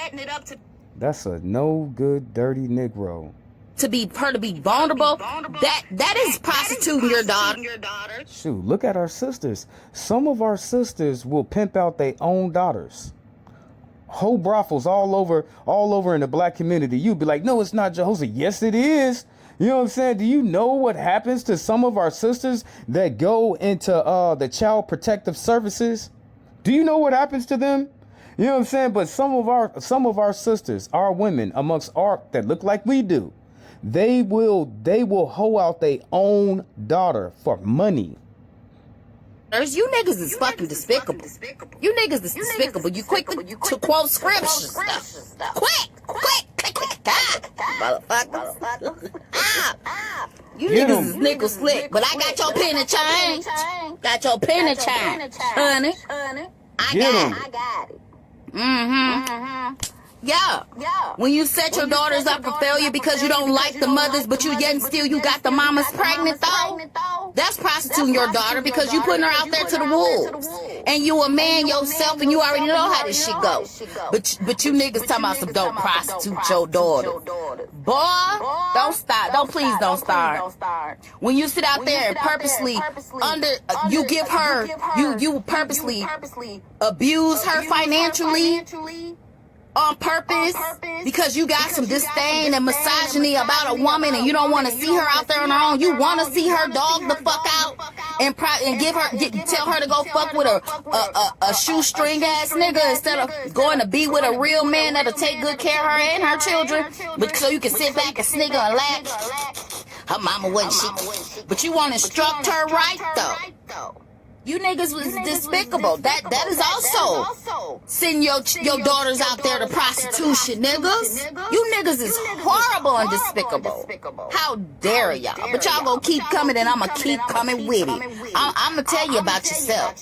That's a no good, dirty Negro. to be vulnerable, that is prostituting your daughter. Shoot, look at our sisters. Some of our sisters will pimp out their own daughters. Whole brothels all over in the black community. You'd be like, no, it's not Jehoshaphat. Yes, it is. You know what I'm saying? Do you know what happens to some of our sisters that go into the child protective services? Do you know what happens to them? You know what I'm saying? But some of our sisters, our women amongst our that look like we do, they will hoe out their own daughter for money. You niggas is fucking despicable. You niggas is despicable. You quick to quote scriptures. Quick, motherfuckers. You niggas is nickel slick, but I got your penny chain. Got your penny chain, honey. I got it. Yeah. When you set your daughters up for failure because you don't like the mothers, but you yet and still you got the mamas pregnant though, that's prostituting your daughter because you putting her out there to the wolves. And you a man yourself and you already know how this shit go. But you niggas talking about some don't prostitute your daughter. Boy, don't start. Please don't start. When you sit out there and purposely you give her, you purposely abuse her financially on purpose because you got some disdain and misogyny about a woman and you don't want to see her out there on her own. You want to see her dog the fuck out and tell her to go fuck with a shoestring ass nigga instead of going to be with a real man that'll take good care of her and her children, but so you can sit back and snigger and laugh. Her mama wasn't shit, but you want to instruct her right though. You niggas was despicable. That is also sending your daughters out there to prostitution, niggas. You niggas is horrible and despicable. How dare y'all? But y'all gonna keep coming and I'ma keep coming with it. I'ma tell you about yourself.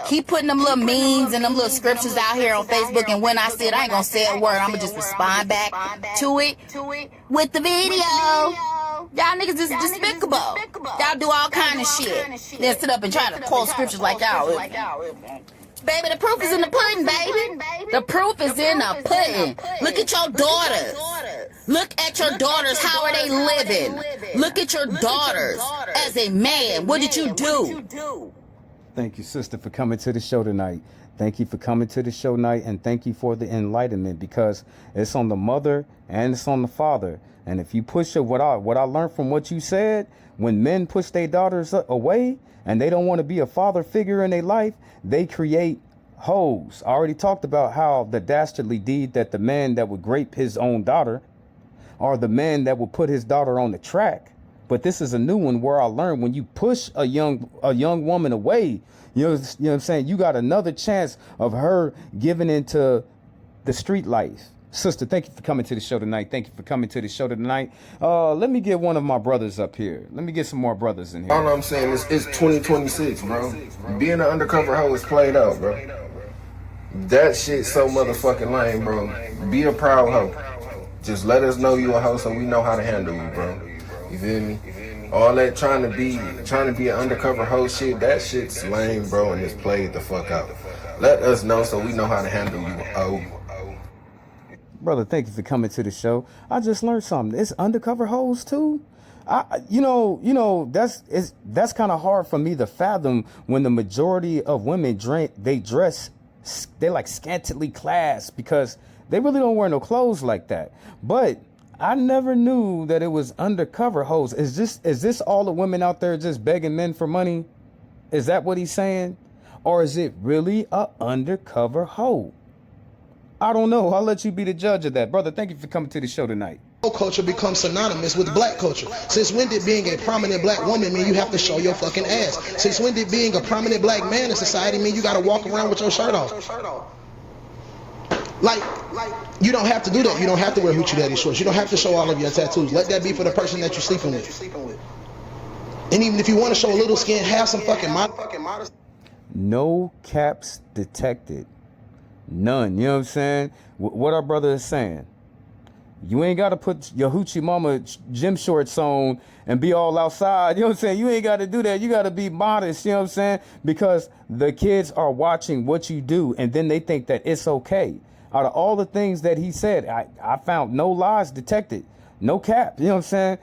Keep putting them little memes and them little scriptures out here on Facebook, and when I see it, I ain't gonna say a word. I'ma just respond back to it with the video. Y'all niggas is despicable. Y'all do all kind of shit. Then sit up and try to quote scriptures like y'all. Baby, the proof is in the pudding, baby. The proof is in the pudding. Look at your daughters. Look at your daughters. How are they living? Look at your daughters as a man. What did you do? Thank you, sister, for coming to the show tonight. Thank you for coming to the show tonight, and thank you for the enlightenment, because it's on the mother and it's on the father. And if you push it, what I learned from what you said, when men push their daughters away and they don't want to be a father figure in their life, they create hoes. I already talked about how the dastardly deed that the man that would rape his own daughter, or the man that would put his daughter on the track. But this is a new one where I learned when you push a young woman away, you know what I'm saying, you got another chance of her giving into the street life. Sister, thank you for coming to the show tonight. Let me get one of my brothers up here. Let me get some more brothers in here. All I'm saying is it's 2026, bro. Being an undercover hoe is played out, bro. That shit's so motherfucking lame, bro. Be a proud hoe. Just let us know you a hoe so we know how to handle you, bro. You feel me? All that trying to be an undercover hoe shit, that shit's lame, bro, and it's played the fuck out. Let us know so we know how to handle you, hoe. Brother, thank you for coming to the show. I just learned something. It's undercover hoes too. That's kind of hard for me to fathom when the majority of women they like scantily clad because they really don't wear no clothes like that. But I never knew that it was undercover hoes. Is this all the women out there just begging men for money? Is that what he's saying? Or is it really a undercover hoe? I don't know. I'll let you be the judge of that. Brother, thank you for coming to the show tonight. Culture becomes synonymous with black culture. Since when did being a prominent black woman mean you have to show your fucking ass? Since when did being a prominent black man in society mean you gotta walk around with your shirt off? Like, you don't have to do that. You don't have to wear hoochie daddy shorts. You don't have to show all of your tattoos. Let that be for the person that you're sleeping with. And even if you want to show a little skin, have some fucking modesty. No caps detected. None. You know what I'm saying? What our brother is saying. You ain't got to put your hoochie mama gym shorts on and be all outside. You know what I'm saying? You ain't got to do that. You got to be modest. You know what I'm saying? Because the kids are watching what you do, and then they think that it's okay. Out of all the things that he said, I found no lies detected. No cap. You know what I'm saying?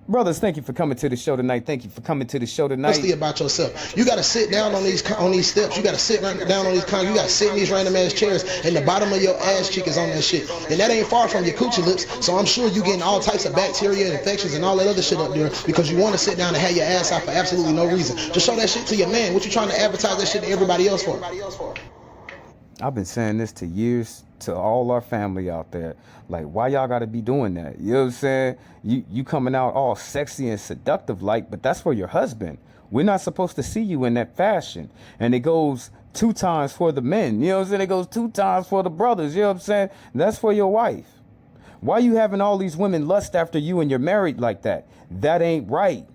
Brothers, thank you for coming to the show tonight. Thank you for coming to the show tonight. Honestly about yourself. You got to sit down on these steps. You got to sit down on these cons. You got to sit in these random ass chairs, and the bottom of your ass cheek is on that shit. And that ain't far from your coochie lips. So I'm sure you getting all types of bacteria and infections and all that other shit up there because you want to sit down and have your ass out for absolutely no reason. Just show that shit to your man. What you trying to advertise that shit to everybody else for? I've been saying this to years to all our family out there. Like, why y'all gotta be doing that? You know what I'm saying? You coming out all sexy and seductive like, but that's for your husband. We're not supposed to see you in that fashion. And it goes 2 times for the men. You know what I'm saying? It goes 2 times for the brothers. You know what I'm saying? That's for your wife. Why you having all these women lust after you and you're married like that? That ain't right.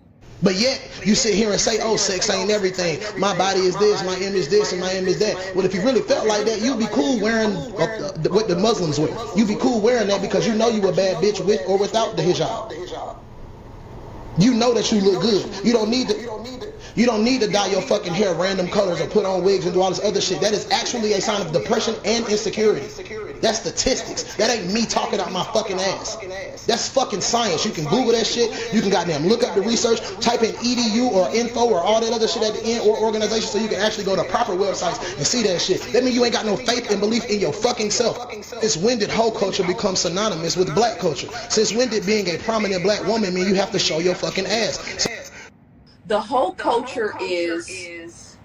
But yet, you sit here and say, oh, sex ain't everything. My body is this, my image this, and my image that. Well, if you really felt like that, you'd be cool wearing what the Muslims wear. You'd be cool wearing that because you know you a bad bitch with or without the hijab. You know that you look good. You don't need to dye your fucking hair random colors or put on wigs and do all this other shit. That is actually a sign of depression and insecurity. That's statistics. That ain't me talking out my fucking ass. That's fucking science. You can Google that shit. You can goddamn look up the research, type in EDU or info or all that other shit at the end or organization so you can actually go to proper websites and see that shit. That means you ain't got no faith and belief in your fucking self. Since when did hoe culture become synonymous with black culture? Since when did being a prominent black woman mean you have to show your fucking ass? The whole culture is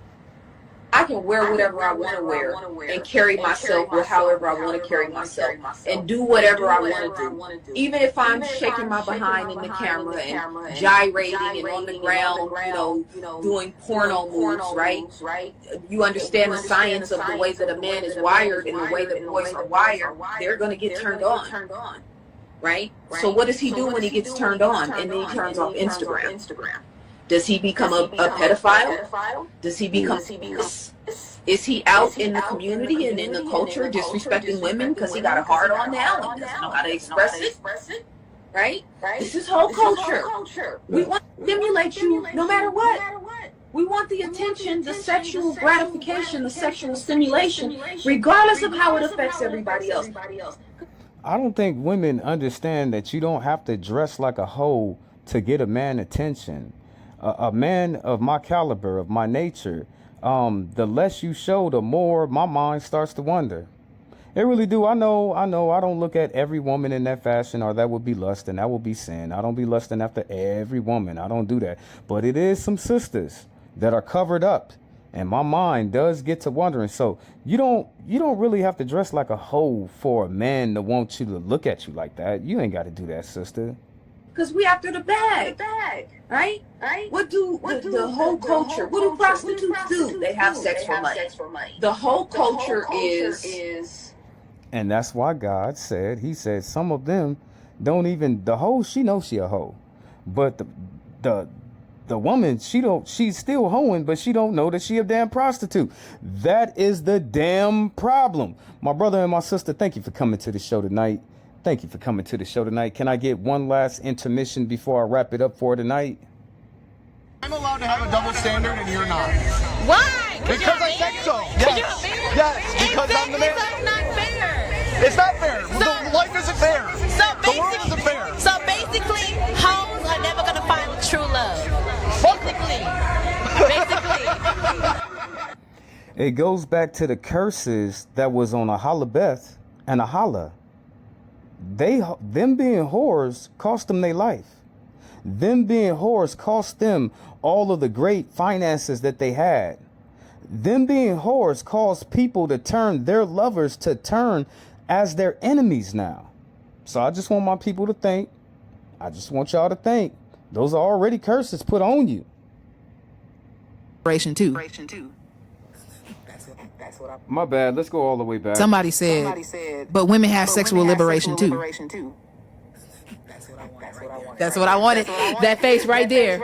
I can wear whatever I want to wear and carry myself with however I want to carry myself and do whatever I want to do. Even if I'm shaking my behind in the camera and gyrating and on the ground, doing porno moves, right? You understand the science of the way that a man is wired and the way that boys are wired. They're going to get turned on, right? So what does he do when he gets turned on and then he turns off Instagram? Does he become a pedophile? Does he become... Is he out in the community and in the culture disrespecting women because he got a hard on now and doesn't know how to express it? Right? This is whole culture. We want to stimulate you no matter what. We want the attention, the sexual gratification, the sexual stimulation, regardless of how it affects everybody else. I don't think women understand that you don't have to dress like a hoe to get a man attention. A man of my caliber, of my nature, the less you show, the more my mind starts to wonder. It really do. I know. I don't look at every woman in that fashion, or that would be lust and that would be sin. I don't be lusting after every woman. I don't do that. But it is some sisters that are covered up, and my mind does get to wondering. So you don't really have to dress like a hoe for a man to want you to look at you like that. You ain't got to do that, sister. Because we after the bag, right? What do the whole culture, what do prostitutes do? They have sex for money. The whole culture is... And that's why God said, he said some of them don't even, the hoe, she knows she a hoe. But the woman, she's still hoeing, but she don't know that she a damn prostitute. That is the damn problem. My brother and my sister, thank you for coming to the show tonight. Thank you for coming to the show tonight. Can I get one last intermission before I wrap it up for tonight? I'm allowed to have a double standard and you're not. Why? Because I said so. Yes, because I'm the man. It's not fair. It's not fair. Life isn't fair. The world isn't fair. So basically, hoes are never going to find true love. Basically. It goes back to the curses that was on Ahalabeth and Ahala. Them being whores cost them their life. Them being whores cost them all of the great finances that they had. Them being whores caused people to turn their lovers to turn as their enemies now. So I just want my people to think. I just want y'all to think. Those are already curses put on you. Generation 2. That's it. My bad. Let's go all the way back. Somebody said, but women have sexual liberation too. That's what I wanted. That face right there.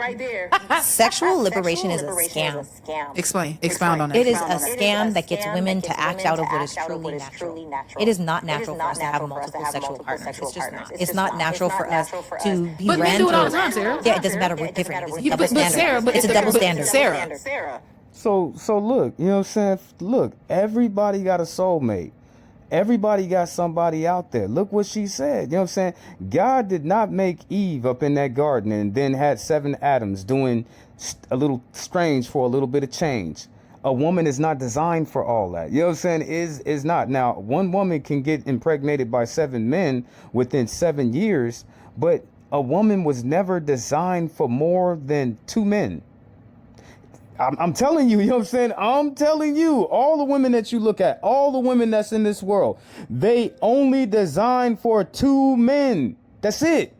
Sexual liberation is a scam. Expound on that. It is a scam that gets women to act out of what is truly natural. It is not natural for us to have multiple sexual partners. It's just not. It's not natural for us to be But men do it all the time, Sarah. Yeah, it doesn't matter. We're different. It's a double But standard. Sarah, It's a double standard. Sarah. So look, you know what I'm saying? Look, everybody got a soulmate. Everybody got somebody out there. Look what she said. You know what I'm saying? God did not make Eve up in that garden and then had 7 Adams doing a little strange for a little bit of change. A woman is not designed for all that. You know what I'm saying? Is not. Now, one woman can get impregnated by 7 men within 7 years, but a woman was never designed for more than 2 men. I'm telling you, you know what I'm saying? I'm telling you, all the women that you look at, all the women that's in this world, they only designed for 2 men. That's it.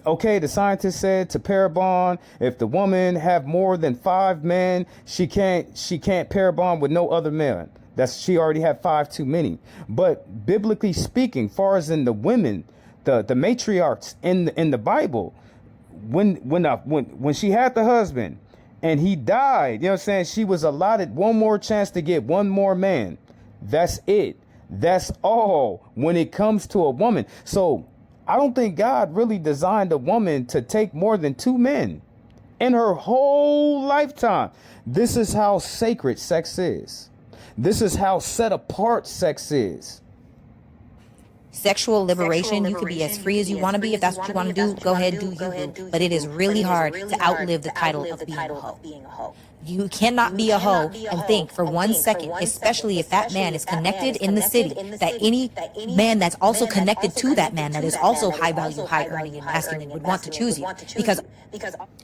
Okay, the scientist said to pair bond, if the woman have more than 5 men, she can't pair bond with no other man. She already had 5 too many. But biblically speaking, far as in the women, the matriarchs in the Bible, when she had the husband, and he died, you know what I'm saying? She was allotted one more chance to get one more man. That's it. That's all when it comes to a woman. So I don't think God really designed a woman to take more than 2 men in her whole lifetime. This is how sacred sex is. This is how set apart sex is. Sexual liberation, you can be as free as you want to be. If that's what you want to do, go ahead, do you. But it is really hard to outlive the title of being a hoe. You cannot be a hoe and think for 1 second, especially if that man is connected in the city, that any man that's also connected to that man that is also high value, high earning, and masculine would want to choose you. Because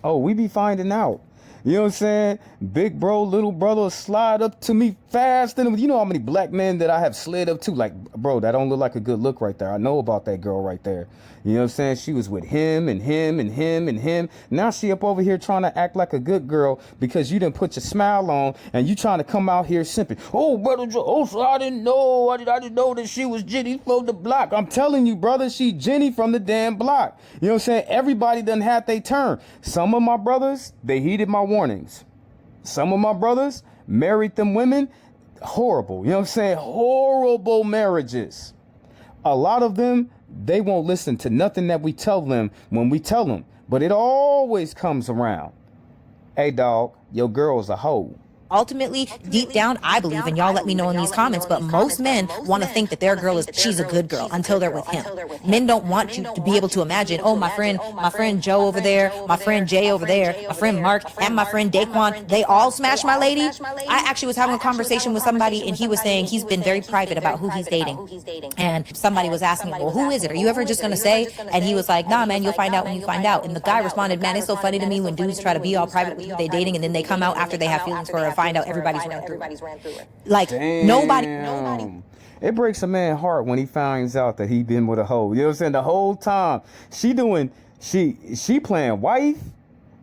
we be finding out. You know what I'm saying? Big bro, little brother slide up to me fast. And you know how many black men that I have slid up to? Like, bro, that don't look like a good look right there. I know about that girl right there. You know what I'm saying? She was with him and him and him and him. Now she up over here trying to act like a good girl because you didn't put your smile on and you trying to come out here simping. Oh, brother Joe, I didn't know. I didn't know that she was Jenny from the block. I'm telling you, brother, she Jenny from the damn block. You know what I'm saying? Everybody done had their turn. Some of my brothers, they heeded my warnings. Some of my brothers married them women. Horrible. You know what I'm saying? Horrible marriages. A lot of them, they won't listen to nothing that we tell them when we tell them. But it always comes around. Hey, dog, your girl's a hoe. ultimately, deep down, I believe, and y'all let me know in these comments, but most men want to think that their girl she's a good girl until they're with him. Men don't want you to be able to imagine, oh, my friend Joe over there, my friend Jay over there, my friend Mark, and my friend Daquan, they all smashed my lady. I actually was having a conversation with somebody, and he was saying he's been very private about who he's dating. And somebody was asking, well, who is it? Are you ever just going to say? And he was like, nah, man, you'll find out when you find out. And the guy responded, man, it's so funny to me when dudes try to be all private with who they dating, and then they come out after they have feelings for her and find out everybody's ran through it. Like, nobody. It breaks a man's heart when he finds out that he been with a hoe. You know what I'm saying? The whole time she playing wife,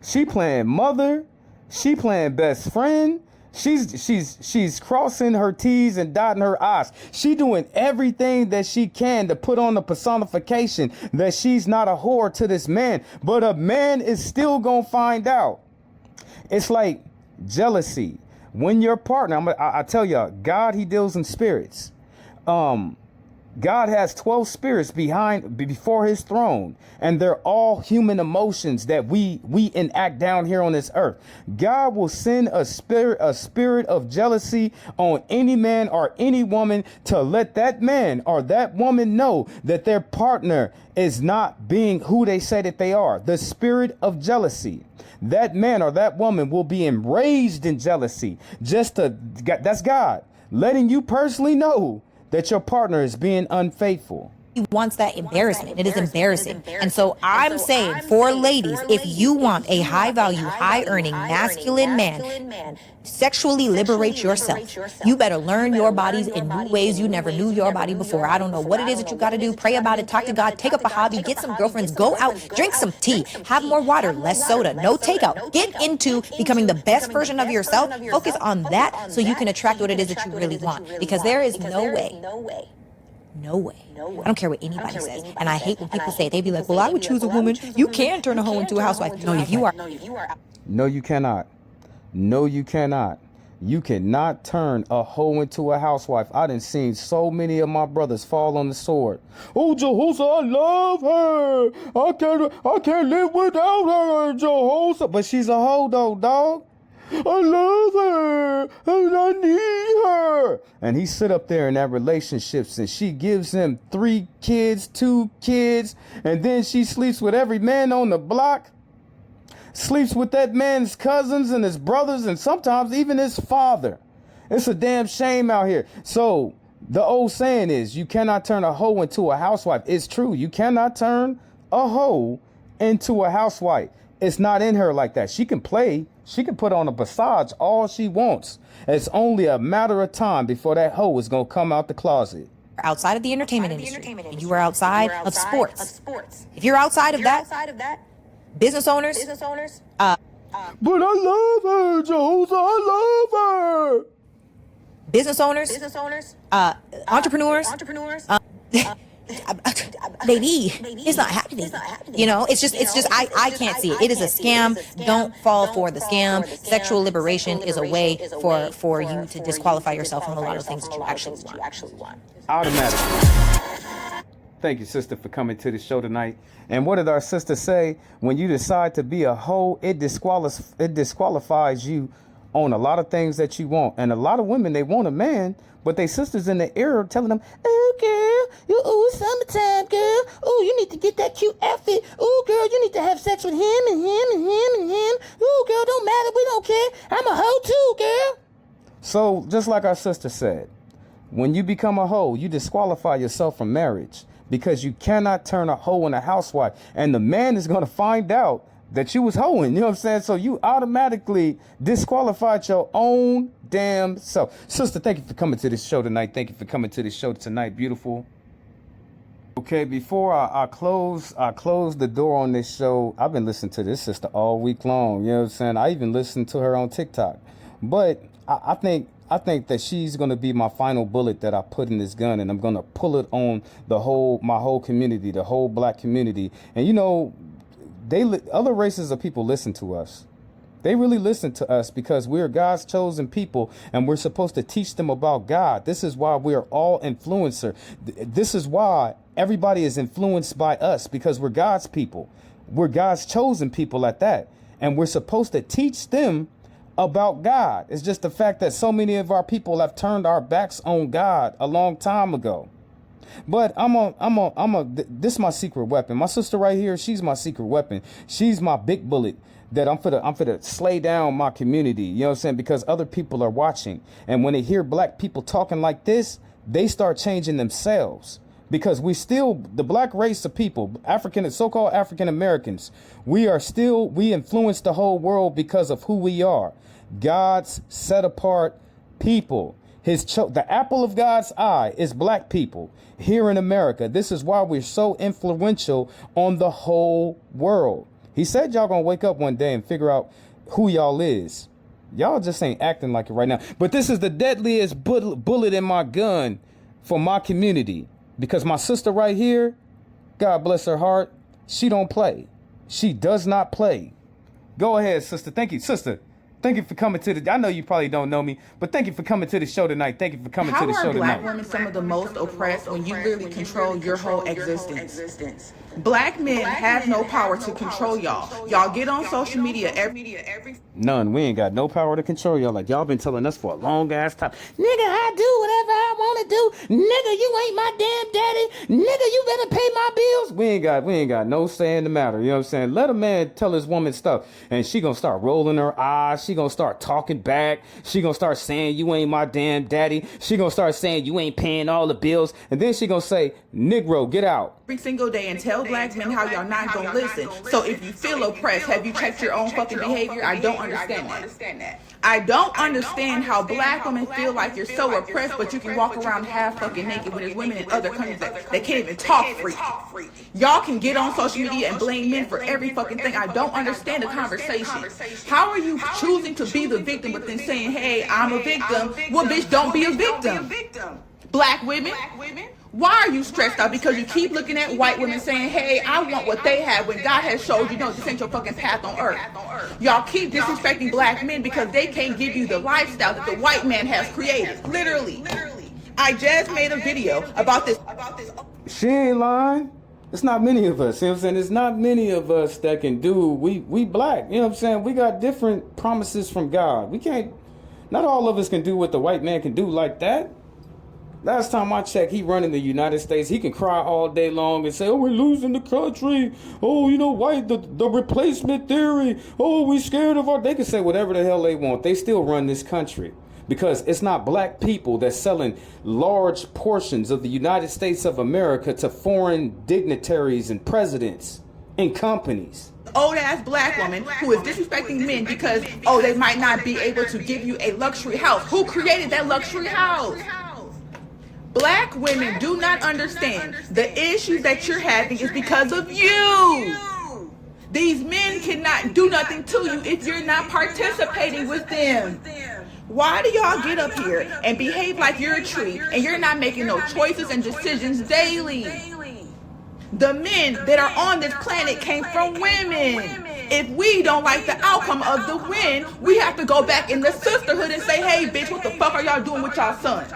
she playing mother, she playing best friend. She's crossing her T's and dotting her I's. She doing everything that she can to put on the personification that she's not a whore to this man. But a man is still gonna find out. It's like jealousy. When your partner, I tell y'all, God, he deals in spirits. God has 12 spirits before his throne, and they're all human emotions that we enact down here on this earth. God will send a spirit of jealousy on any man or any woman to let that man or that woman know that their partner is not being who they say that they are. The spirit of jealousy. That man or that woman will be enraged in jealousy. That's God letting you personally know that your partner is being unfaithful. wants that embarrassment. It is embarrassing. And so I'm saying for ladies, if you want a high value, high earning, masculine man, sexually liberate yourself. You better learn your bodies in new ways you never knew your body before. I don't know what it is that you got to do. Pray about it, talk to God, take up a hobby, get some girlfriends, go out, drink some tea, have more water, less soda, no takeout. Get into becoming the best version of yourself. Focus on that so you can attract what it is that you really want. Because there is no way. I don't care what anybody says. And I hate when people say, they be like, well, I would choose a woman. You can turn a hoe into a housewife. No, if you are. No, you cannot. No, you cannot. You cannot turn a hoe into a housewife. I done seen so many of my brothers fall on the sword. Oh, Jehosa, I love her. I can't live without her, Jehosa. But she's a hoe though, dog. I love her and I need her. And he sit up there in that relationships and she gives him 3 kids, 2 kids, and then she sleeps with every man on the block. Sleeps with that man's cousins and his brothers and sometimes even his father. It's a damn shame out here. So the old saying is, you cannot turn a hoe into a housewife. It's true. You cannot turn a hoe into a housewife. It's not in her like that. She can play. She can put on a visage all she wants. It's only a matter of time before that hoe is going to come out the closet. Outside of the entertainment industry, and you are outside of sports. If you're outside of that, business owners, but I love her, Jehosa. I love her. Business owners, entrepreneurs, baby, it's not happening. You know, it's just I can't see it. It is a scam. Don't fall for the scam. Sexual liberation is a way for you to disqualify yourself from a lot of things that you actually want. Automatically. Thank you, sister, for coming to the show tonight. And what did our sister say? When you decide to be a hoe, it disqualifies you on a lot of things that you want. And a lot of women, they want a man, but they sisters in the ear telling them, oh, girl, it's summertime, girl. Oh, you need to get that cute outfit. Oh, girl, you need to have sex with him and him and him and him. Oh, girl, don't matter. We don't care. I'm a hoe too, girl. So just like our sister said, when you become a hoe, you disqualify yourself from marriage because you cannot turn a hoe into a housewife. And the man is going to find out that you was hoeing. You know what I'm saying? So you automatically disqualified your own damn self. Sister, thank you for coming to this show tonight. Thank you for coming to this show tonight. Beautiful. Okay, before I close the door on this show, I've been listening to this sister all week long. You know what I'm saying? I even listened to her on TikTok. But I think that she's going to be my final bullet that I put in this gun, and I'm going to pull it on my whole community, the whole black community. And you know, other races of people listen to us. They really listen to us because we're God's chosen people and we're supposed to teach them about God. This is why we're all influencer. This is why everybody is influenced by us, because we're God's people. We're God's chosen people at that. And we're supposed to teach them about God. It's just the fact that so many of our people have turned our backs on God a long time ago. But this is my secret weapon. My sister right here, she's my secret weapon. She's my big bullet that I'm for to slay down my community. You know what I'm saying? Because other people are watching. And when they hear black people talking like this, they start changing themselves. Because the black race of people, so-called African Americans, we influence the whole world because of who we are. God's set apart people. The apple of God's eye is black people here in America. This is why we're so influential on the whole world. He said y'all gonna wake up one day and figure out who y'all is. Y'all just ain't acting like it right now. But this is the deadliest bullet in my gun for my community. Because my sister right here, God bless her heart, she don't play. She does not play. Go ahead, sister. Thank you, sister. Thank you for coming to I know you probably don't know me, but thank you for coming to the show tonight. Thank you for coming to the show tonight. How are black women some of the most oppressed when you literally control your whole existence? Black men have no power to control y'all. Y'all get on social media every None. We ain't got no power to control y'all. Like y'all been telling us for a long ass time. Nigga, I do whatever I want to do. Nigga, you ain't my damn daddy. nigga, you better pay my bills. We ain't got no say in the matter. You know what I'm saying? Let a man tell his woman stuff, and she gonna start rolling her eyes. She gonna start talking back. She gonna start saying, you ain't my damn daddy. She gonna start saying, you ain't paying all the bills. And then she gonna say, Negro, get out. Every single day and tell black men how y'all not gonna listen. So if you feel oppressed, have you checked your own fucking behavior? I don't understand that. I don't understand how black women feel like you're so oppressed, but you can walk around half fucking naked when there's women in other countries that can't even talk free. Y'all can get on social media and blame men for every fucking thing. I don't understand the conversation. How are you choosing to be the victim but then saying, hey, I'm a victim? Well, bitch, don't be a victim. Black women, why are you stressed out? Because you keep looking at white women saying, hey, I want what they have, when God has showed you, no, this ain't your fucking path on earth. Y'all keep disrespecting black men because they can't give you the lifestyle that the white man has created. Literally. I just made a video about this. She ain't lying. It's not many of us. You know what I'm saying? It's not many of us that can do. We black. You know what I'm saying? We got different promises from God. We can't. Not all of us can do what the white man can do like that. Last time I checked, he running the United States. He can cry all day long and say, oh, we're losing the country. Oh, you know, white, the replacement theory. Oh, we scared of our... They can say whatever the hell they want. They still run this country. Because it's not black people that's selling large portions of the United States of America to foreign dignitaries and presidents and companies. Old ass black woman who is disrespecting men because, oh, they might not be able to give you a luxury house. Who created that luxury house? Black women do not understand the issues that you're having is because of you. These men cannot do nothing to you if you're not participating with them. Why do y'all get up here and behave like you're a tree and you're not making no choices and decisions daily? The men that are on this planet came from women. If we don't like the outcome of the win, we have to go back in the sisterhood and say, hey, bitch, what the fuck are y'all doing with y'all sons?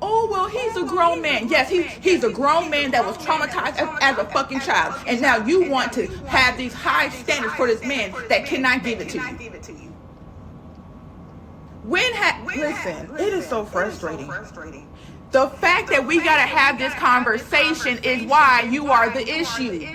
Oh, well, he's a grown man. Yes, he's a grown man that was traumatized as a fucking child. And now you want to have these high standards for this man that cannot give it to you. Listen, it is so frustrating. The fact that we gotta have this conversation is why you are the issue.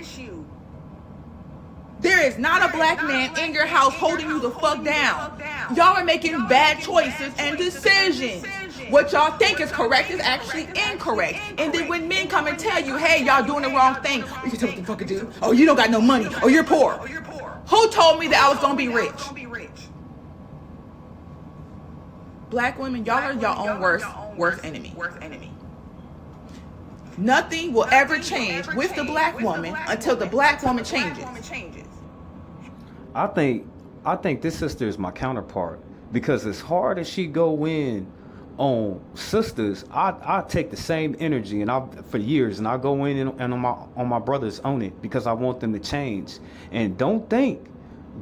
There is not a black man in your house holding you the fuck down. Y'all are making bad choices and decisions. What y'all think is correct is actually incorrect. And then when men come and tell you, hey, y'all doing the wrong thing, you can tell what the fuck to do. Oh, you don't got no money. Oh, you're poor. Who told me that I was gonna be rich? Black women, y'all are your own worst enemy. Nothing will ever change with the black woman until the black woman changes. I think this sister is my counterpart, because as hard as she go in on sisters, I take the same energy for years, and I go in and on my brothers own it, because I want them to change. And don't think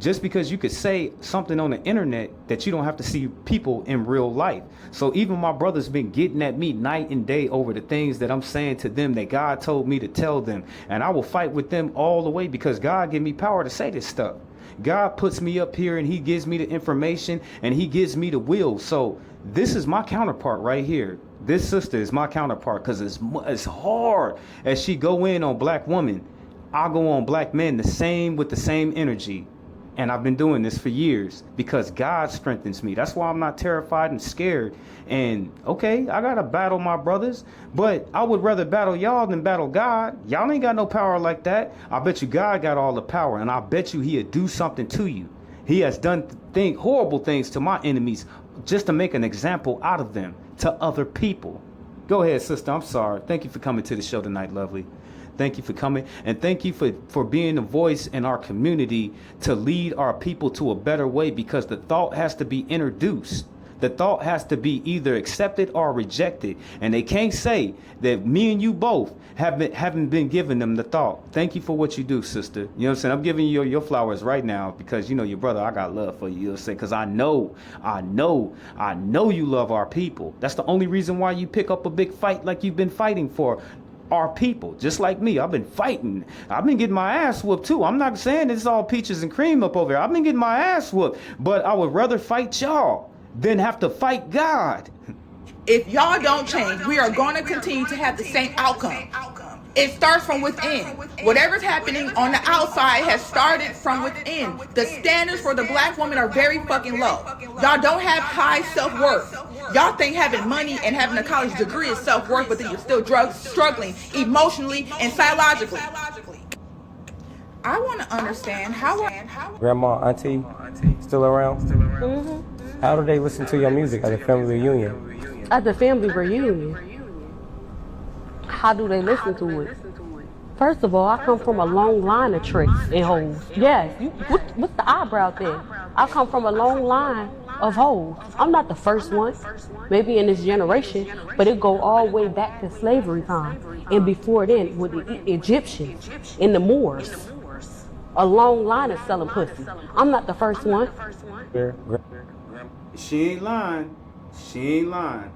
just because you could say something on the internet that you don't have to see people in real life. So even my brother's been getting at me night and day over the things that I'm saying to them that God told me to tell them. And I will fight with them all the way, because God gave me power to say this stuff. God puts me up here and he gives me the information and he gives me the will. So this is my counterpart right here. This sister is my counterpart, because as hard as she go in on black women, I go on black men with the same energy. And I've been doing this for years because God strengthens me. That's why I'm not terrified and scared. And okay, I gotta battle my brothers, but I would rather battle y'all than battle God. Y'all ain't got no power like that. I bet you God got all the power, and I bet you he'll do something to you. He has done horrible things to my enemies just to make an example out of them to other people. Go ahead, sister. I'm sorry. Thank you for coming to the show tonight, lovely. Thank you for coming, and thank you for being a voice in our community to lead our people to a better way, because the thought has to be introduced. The thought has to be either accepted or rejected, and they can't say that me and you both haven't been giving them the thought. Thank you for what you do, sister. You know what I'm saying? I'm giving you your flowers right now, because you know your brother, I got love for you. You know what I'm saying? Because I know you love our people. That's the only reason why you pick up a big fight like you've been fighting for our people, just like me. I've been fighting. I've been getting my ass whooped too. I'm not saying it's all peaches and cream up over here. I've been getting my ass whooped, but I would rather fight y'all than have to fight God. If y'all don't change, we are going to continue to have the same outcome. It starts from within. Whatever's happening on the outside has started from within. The standards for the black woman are very fucking low. Y'all don't have high self-worth. Y'all think having money and having a college degree is self-worth, but then you're still struggling emotionally and psychologically. I want to understand how... Grandma, auntie, still around? Mm-hmm. How do they listen to your music at a family reunion? At the family reunion, how do they listen to it? First of all, I come from a long line of tricks and hoes. Yes, what's the eyebrow thing? I come from a long line of hoes. I'm not the first one, maybe in this generation, but it go all the way back to slavery time. And before then, with the Egyptians and the Moors. A long line of selling pussy. I'm not the first one. She ain't lying. She ain't lying.